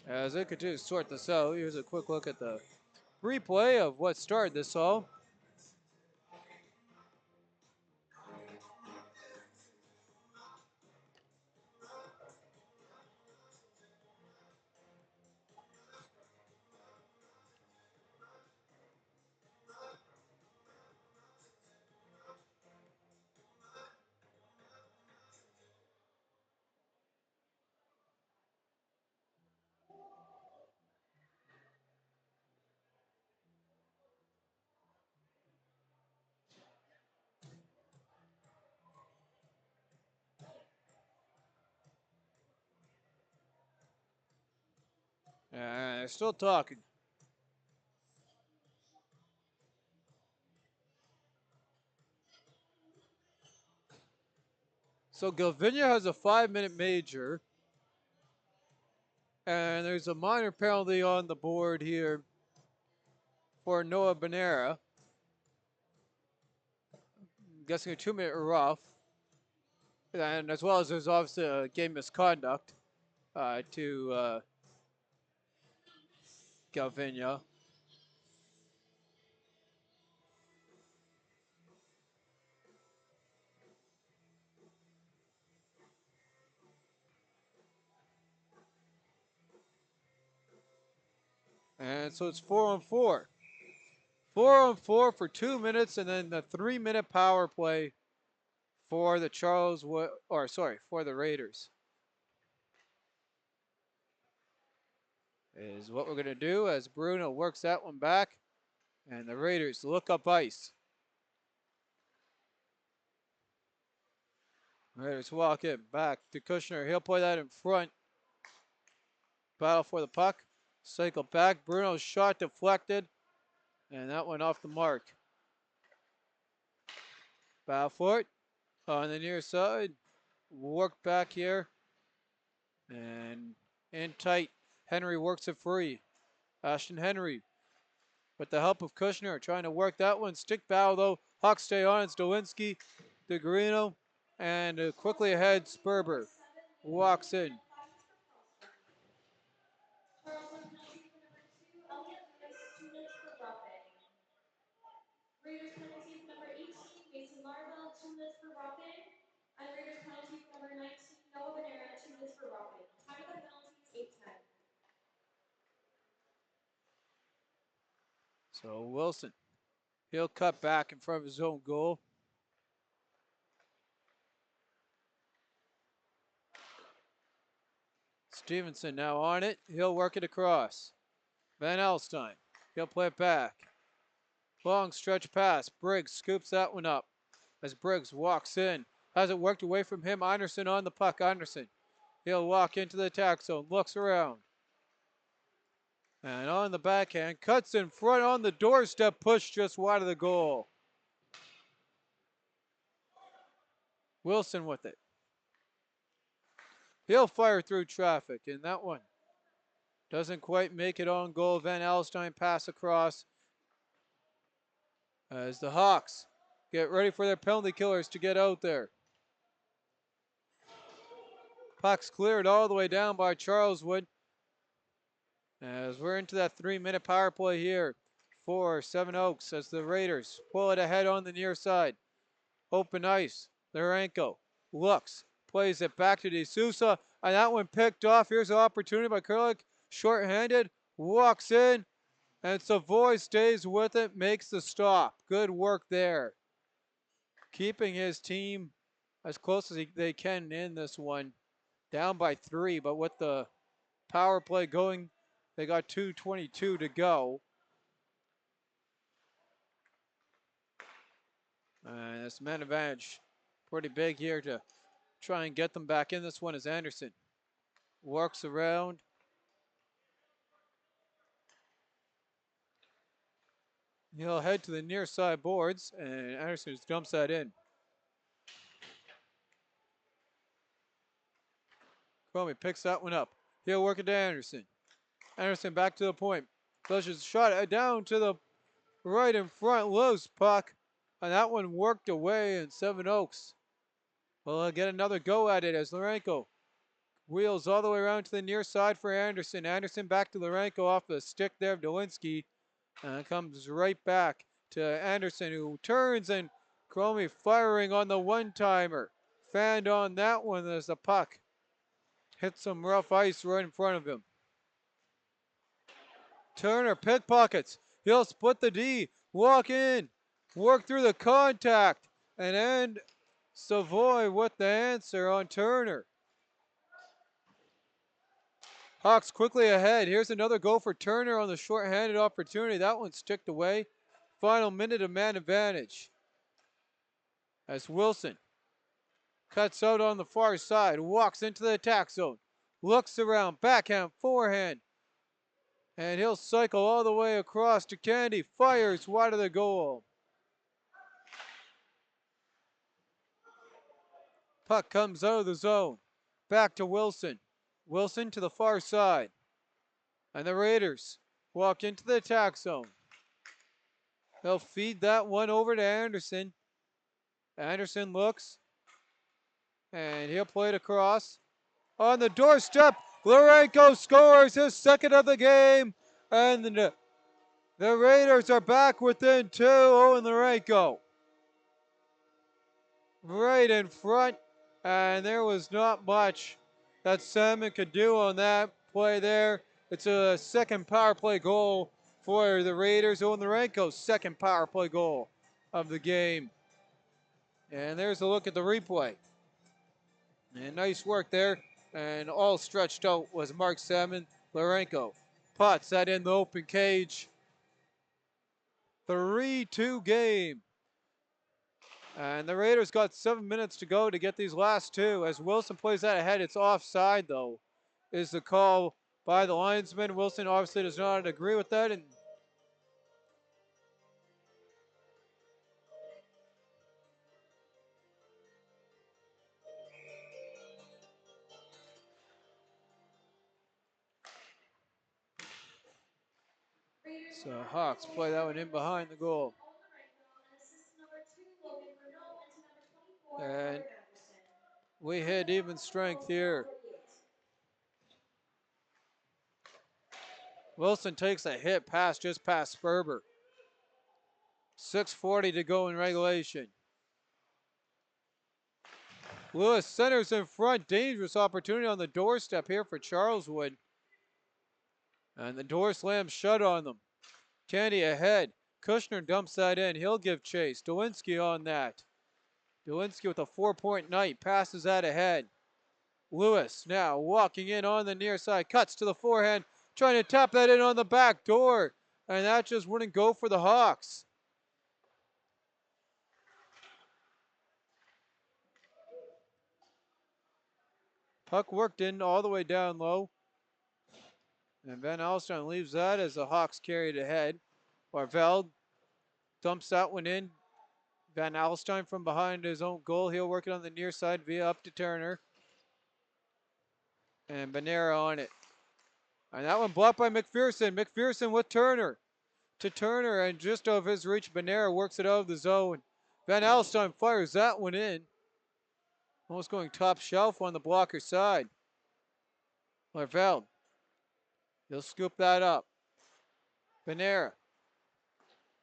As they continue to sort this out, here's a quick look at the replay of what started this all. Still talking. So Galvinia has a 5-minute major. And there's a minor penalty on the board here for Noah Benera. I'm guessing a 2-minute rough. And as well as there's obviously a game misconduct to Galvinia. And so it's 4-on-4. 4-on-4 for 2 minutes, and then the 3-minute power play for the for the Raiders. Is what we're going to do as Bruno works that one back, and the Raiders look up ice. Raiders walk it back to Kushner. He'll play that in front. Battle for the puck. Cycle back. Bruno's shot deflected. And that went off the mark. Battle for it. On the near side. Work back here. And in tight. Henry works it free. Ashton Henry with the help of Kushner trying to work that one. Stick battle though. Hawks stay on. It's Dolinsky, DeGarino, and quickly ahead Sperber walks in. Raiders penalty number 18, Mason Marvell, 2 minutes for Robin. And Raiders penalty number 19, Noah Benera, 2 minutes for Robin. Time of the penalties, 8:10. So Wilson, he'll cut back in front of his own goal. Stevenson now on it. He'll work it across. Van Alstyne, he'll play it back. Long stretch pass. Briggs scoops that one up as Briggs walks in. Has it worked away from him? Anderson on the puck. Anderson, he'll walk into the attack zone. Looks around. And on the backhand, cuts in front on the doorstep, push just wide of the goal. Wilson with it. He'll fire through traffic, and that one doesn't quite make it on goal. Van Alstyne pass across as the Hawks get ready for their penalty killers to get out there. Puck's cleared all the way down by Charleswood. As we're into that 3-minute power play here for Seven Oaks as the Raiders pull it ahead on the near side. Open ice. Larenko looks, plays it back to D'Souza, and that one picked off. Here's an opportunity by Kurlik. Short-handed, walks in, and Savoy stays with it, makes the stop. Good work there. Keeping his team as close as they can in this one. Down by 3, but with the power play going, they got 2:22 to go. And this man advantage pretty big here to try and get them back in. This one is Anderson. Works around. He'll head to the near side boards, and Anderson just dumps that in. Cromie picks that one up. He'll work it to Anderson. Anderson back to the point. Flushes shot down to the right in front. Loose puck. And that one worked away, and Seven Oaks will get another go at it as Larenko wheels all the way around to the near side for Anderson. Anderson back to Larenko off the stick there of Dolinsky. And comes right back to Anderson, who turns, and Cromie firing on the one-timer. Fanned on that one as the puck hits some rough ice right in front of him. Turner pickpockets. He'll split the D, walk in, work through the contact, and end Savoy with the answer on Turner. Hawks quickly ahead. Here's another goal for Turner on the short-handed opportunity. That one sticked away. Final minute of man advantage. As Wilson cuts out on the far side, walks into the attack zone, looks around, backhand, forehand. And he'll cycle all the way across to Kennedy. Fires wide of the goal. Puck comes out of the zone. Back to Wilson. Wilson to the far side. And the Raiders walk into the attack zone. They'll feed that one over to Anderson. Anderson looks. And he'll play it across. On the doorstep, Larenko scores his second of the game. And the Raiders are back within 2. Owen Larenko right in front. And there was not much that Salmon could do on that play there. It's a second power play goal for the Raiders. Owen Larenko's second power play goal of the game. And there's a look at the replay. And nice work there. And all stretched out was Mark Salmon. Larenko pots that in the open cage. 3-2 game. And the Raiders got 7 minutes to go to get these last two. As Wilson plays that ahead, it's offside though, is the call by the linesman. Wilson obviously does not agree with that. And so Hawks play that one in behind the goal. And we hit even strength here. Wilson takes a hit pass just past Ferber. 6:40 to go in regulation. Lewis centers in front. Dangerous opportunity on the doorstep here for Charleswood. And the door slams shut on them. Kennedy ahead. Kushner dumps that in. He'll give chase. Dolinsky on that. Dolinsky with a 4-point night. Passes that ahead. Lewis now walking in on the near side. Cuts to the forehand. Trying to tap that in on the back door. And that just wouldn't go for the Hawks. Puck worked in all the way down low. And Van Alstyne leaves that as the Hawks carry it ahead. Barveld dumps that one in. Van Alstyne from behind his own goal. He'll work it on the near side via up to Turner. And Banera on it. And that one blocked by McPherson. McPherson with Turner. To Turner, and just off his reach, Banera works it out of the zone. Van Alstyne fires that one in. Almost going top shelf on the blocker side. Larveld. He'll scoop that up. Banera.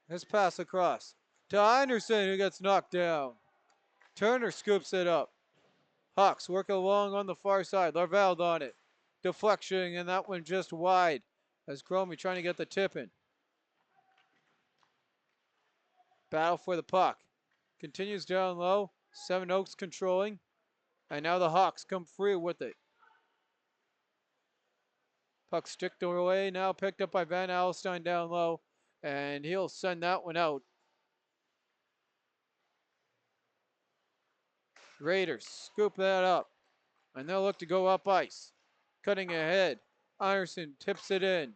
His pass across. To Anderson, who gets knocked down. Turner scoops it up. Hawks work along on the far side. Larveld on it. Deflection, and that one just wide. As Cromie trying to get the tip in. Battle for the puck. Continues down low. Seven Oaks controlling. And now the Hawks come free with it. Puck sticked away, now picked up by Van Alstyne down low. And he'll send that one out. Raiders scoop that up. And they'll look to go up ice. Cutting ahead. Anderson tips it in.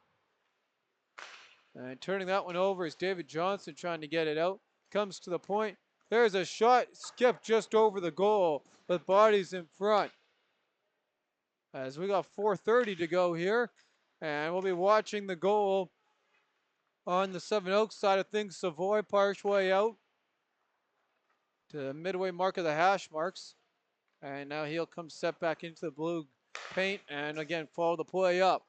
And turning that one over is David Johnson trying to get it out. Comes to the point. There's a shot skipped just over the goal with bodies in front. As we got 4:30 to go here. And we'll be watching the goal on the Seven Oaks side of things. Savoy partially out to the midway mark of the hash marks. And now he'll come set back into the blue paint and again follow the play up.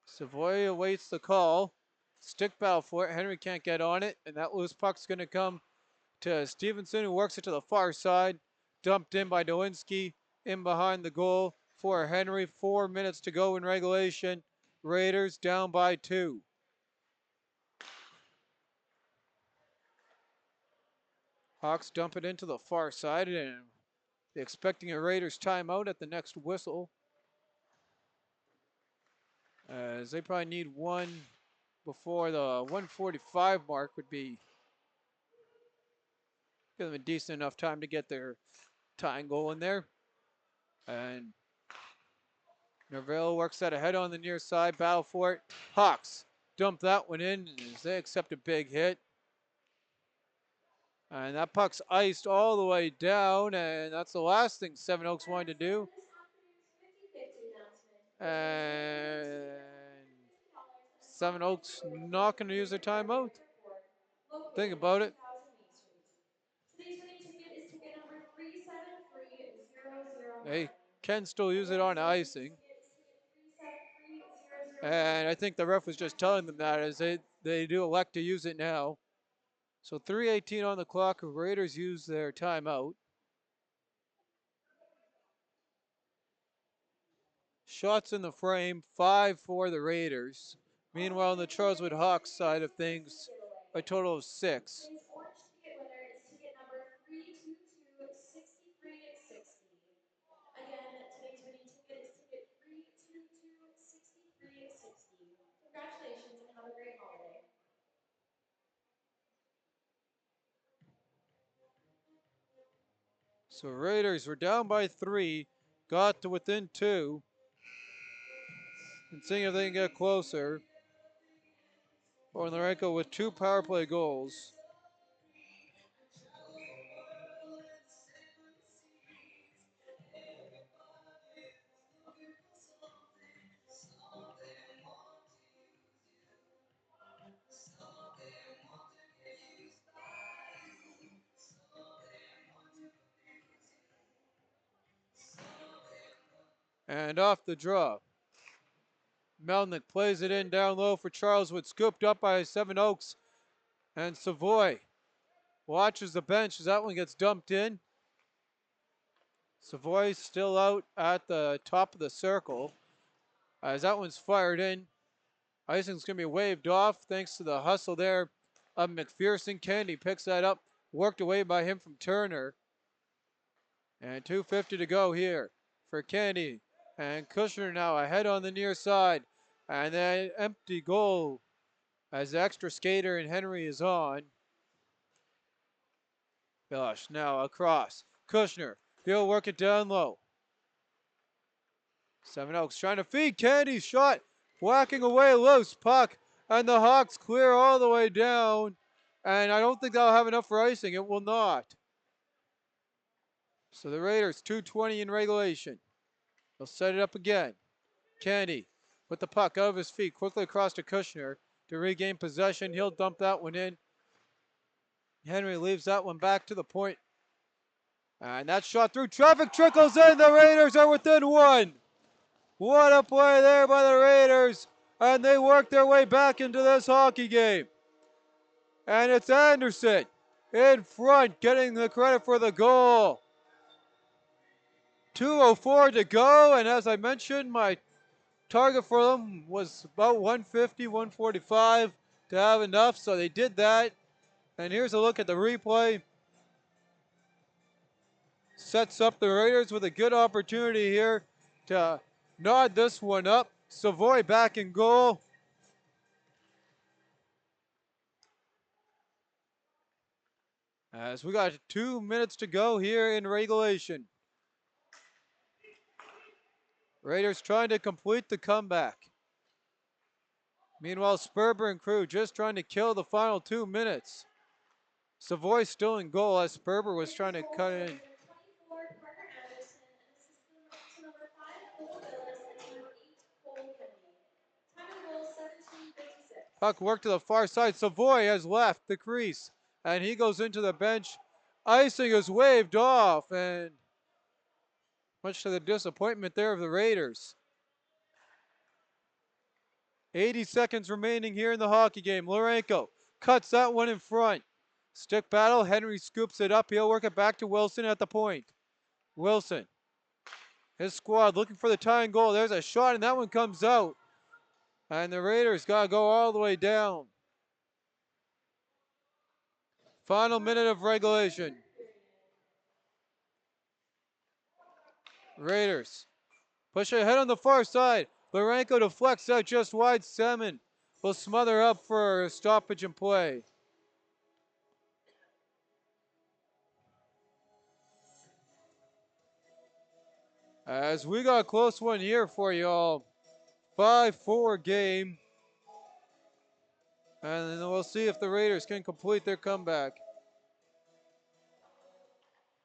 Savoy awaits the call. Stick battle for it. Henry can't get on it. And that loose puck's going to come to Stevenson, who works it to the far side. Dumped in by Dolinsky. In behind the goal for Henry. 4 minutes to go in regulation. Raiders down by 2. Hawks dump it into the far side and expecting a Raiders timeout at the next whistle. As they probably need one before the 1:45 mark would be give them a decent enough time to get their tying goal in there. And Nerville works that ahead on the near side. Battle for it. Hawks dump that one in as they accept a big hit. And that puck's iced all the way down, and that's the last thing Seven Oaks wanted to do. And Seven Oaks not going to use their timeout. Think about it. They can still use it on icing. And I think the ref was just telling them that as they do elect to use it now. So 3:18 on the clock. Raiders use their timeout. Shots in the frame, 5 for the Raiders. Meanwhile, on the Charleswood Hawks side of things, a total of 6. So Raiders were down by 3, got to within 2, and seeing if they can get closer. Lorenko with 2 power play goals. And off the draw. Melnick plays it in down low for Charleswood, scooped up by Seven Oaks. And Savoy watches the bench as that one gets dumped in. Savoy still out at the top of the circle as that one's fired in. Icing's going to be waved off thanks to the hustle there of McPherson. Kennedy picks that up, worked away by him from Turner. And 2:50 to go here for Kennedy. And Kushner now ahead on the near side. And then empty goal as the extra skater and Henry is on. Bilosh now across. Kushner, he'll work it down low. Seven Oaks trying to feed Kennedy's shot. Whacking away loose puck. And the Hawks clear all the way down. And I don't think they'll have enough for icing. It will not. So the Raiders, 2:20 in regulation. They'll set it up again. Kennedy with the puck out of his feet, quickly across to Kushner to regain possession. He'll dump that one in. Henry leaves that one back to the point. And that shot through traffic trickles in. The Raiders are within 1. What a play there by the Raiders. And they work their way back into this hockey game. And it's Anderson in front getting the credit for the goal. 2:04 to go. And as I mentioned, my target for them was about 150, 145 to have enough. So they did that. And here's a look at the replay. Sets up the Raiders with a good opportunity here to nod this one up. Savoy back in goal. As we got 2 minutes to go here in regulation. Raiders trying to complete the comeback. Meanwhile, Sperber and crew just trying to kill the final 2 minutes. Savoy still in goal as Sperber was trying to cut in. Puck worked to the far side. Savoy has left the crease. And he goes into the bench. Icing is waved off. And much to the disappointment there of the Raiders. 80 seconds remaining here in the hockey game. Lorenko cuts that one in front. Stick battle. Henry scoops it up. He'll work it back to Wilson at the point. Wilson. His squad looking for the tying goal. There's a shot and that one comes out. And the Raiders got to go all the way down. Final minute of regulation. Raiders push ahead on the far side. Lorenko deflects out just wide. Salmon will smother up for a stoppage in play. As we got a close one here for y'all. 5-4 game. And then we'll see if the Raiders can complete their comeback.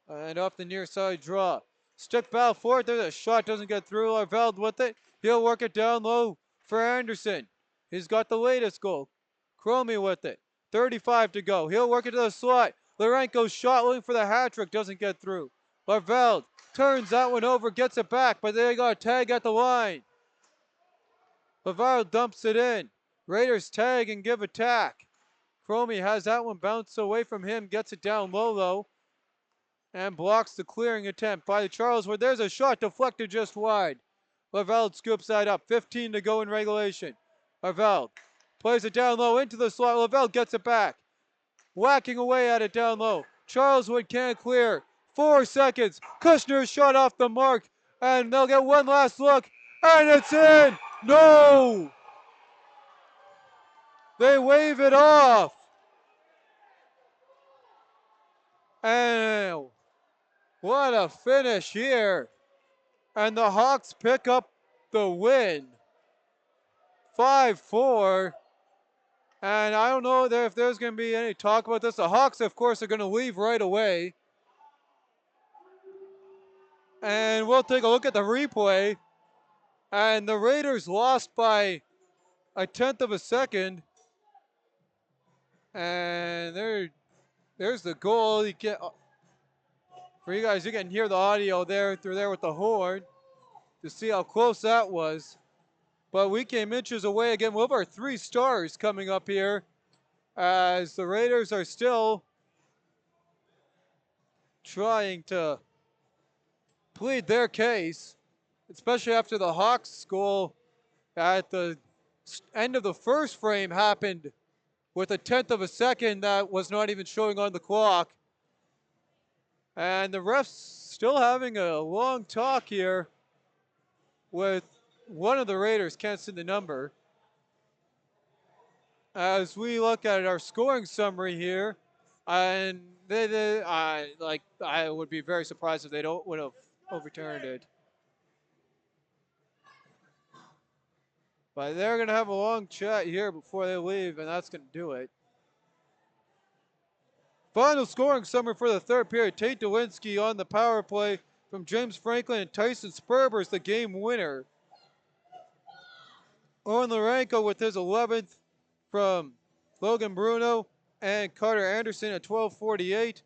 And off the near side draw. Stick battle for it. There's a shot. Doesn't get through. Arveld with it. He'll work it down low for Anderson. He's got the latest goal. Cromie with it. 35 to go. He'll work it to the slot. Larenko's shot looking for the hat trick. Doesn't get through. Arveld turns that one over. Gets it back. But they got a tag at the line. Laval dumps it in. Raiders tag and give attack. Cromie has that one bounced away from him. Gets it down low though. And blocks the clearing attempt by the Charleswood. There's a shot deflected just wide. Laval scoops that up. 15 to go in regulation. Laval plays it down low into the slot. Laval gets it back. Whacking away at it down low. Charleswood can't clear. 4 seconds. Kushner's shot off the mark. And they'll get one last look. And it's in. No! They wave it off. And what a finish here. And the Hawks pick up the win. 5-4. And I don't know if there's going to be any talk about this. The Hawks, of course, are going to leave right away. And we'll take a look at the replay. And the Raiders lost by 1/10 of a second. And there's the goal. For you guys, you can hear the audio there through there with the horn to see how close that was. But we came inches away again. We'll have our 3 stars coming up here as the Raiders are still trying to plead their case, especially after the Hawks goal at the end of the first frame happened with 1/10 of a second that was not even showing on the clock. And the refs still having a long talk here with one of the Raiders, can't see the number. As we look at our scoring summary here, and I would be very surprised if they would have overturned it. But they're going to have a long chat here before they leave, and that's going to do it. Final scoring summary for the third period. Tate Dolinsky on the power play from James Franklin, and Tyson Sperber is the game winner. Owen Larenko with his 11th from Logan Bruno, and Carter Anderson at 12:48.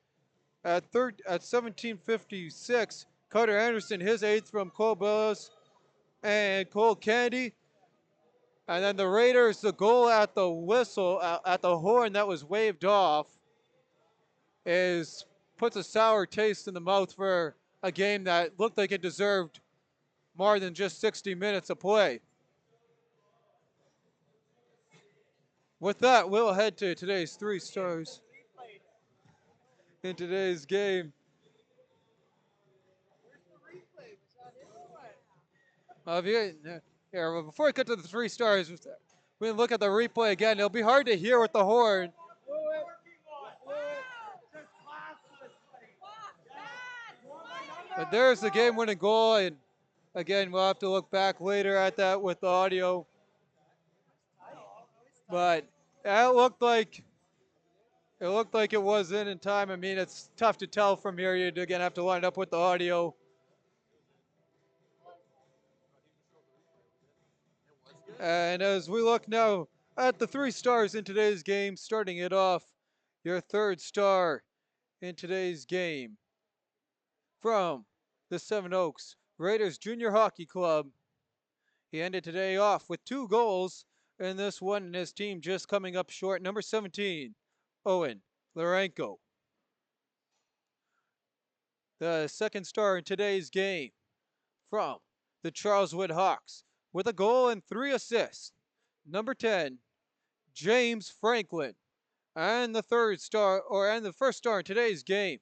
At 17:56, Carter Anderson, his 8th from Cole Billis and Cole Candy. And then the Raiders, the goal at the whistle, at the horn that was waved off, puts a sour taste in the mouth for a game that looked like it deserved more than just 60 minutes of play. With that, we'll head to today's 3 stars in today's game. Before we get to the 3 stars, we look at the replay again. It'll be hard to hear with the horn. But there's the game-winning goal, and again, we'll have to look back later at that with the audio. But it looked like it was in time. I mean, it's tough to tell from here. You'd again have to line it up with the audio. And as we look now at the 3 stars in today's game, starting it off, your 3rd star in today's game from the Seven Oaks Raiders Junior Hockey Club. He ended today off with 2 goals in this one, and his team just coming up short. Number 17, Owen Larenko. The 2nd star in today's game from the Charleswood Hawks with a goal and 3 assists. Number 10, James Franklin. And the 1st star in today's game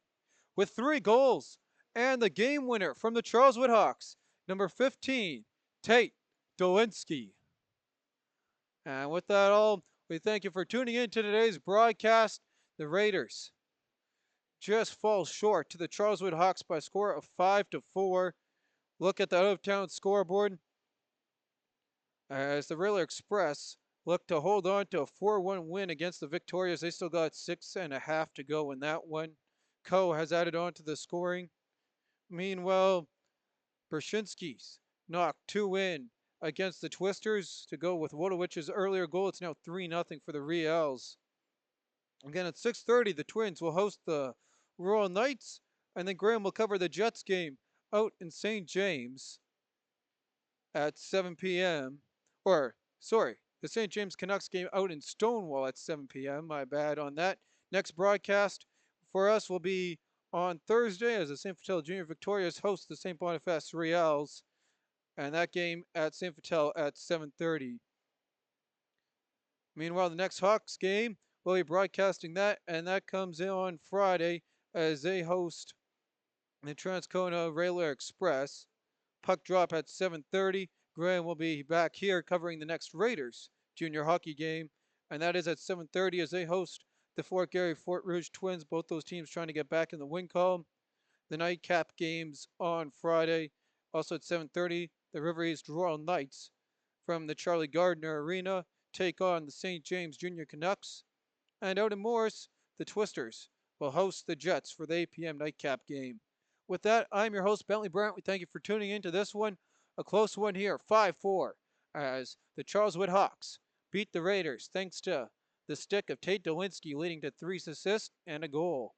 with 3 goals and the game winner from the Charleswood Hawks, number 15, Tate Dolinsky. And with that all, we thank you for tuning in to today's broadcast. The Raiders just fall short to the Charleswood Hawks by a score of 5-4. look at the out-of-town scoreboard as the Railway Express look to hold on to a 4-1 win against the Victorias. They still got 6.5 to go in that one. Co has added on to the scoring. Meanwhile, Bershinsky's knocked 2 in against the Twisters to go with Wodowich's earlier goal. It's now 3-0 for the Reals. Again, at 6:30, the Twins will host the Royal Knights, and then Graham will cover the Jets game out in St. James at 7 p.m. Or, sorry, the St. James Canucks game out in Stonewall at 7 p.m. My bad on that. Next broadcast for us will be on Thursday as the St. Vital Junior Victorias host the St. Boniface Reals, and that game at St. Vital at 7:30. Meanwhile, the next Hawks game, we'll be broadcasting that, and that comes in on Friday as they host the Transcona Railway Express. Puck drop at 7:30. Graham will be back here covering the next Raiders junior hockey game, and that is at 7:30 as they host the Fort Garry Fort Rouge Twins. Both those teams trying to get back in the win column. The nightcap games on Friday, also at 7:30. The River East Royal Knights from the Charlie Gardner Arena take on the St. James Junior Canucks. And out in Morris, the Twisters will host the Jets for the 8 p.m. nightcap game. With that, I'm your host, Bentley Brandt. We thank you for tuning in to this one. A close one here, 5-4, as the Charleswood Hawks beat the Raiders thanks to the stick of Tate Dolinsky leading to 3 assists and a goal.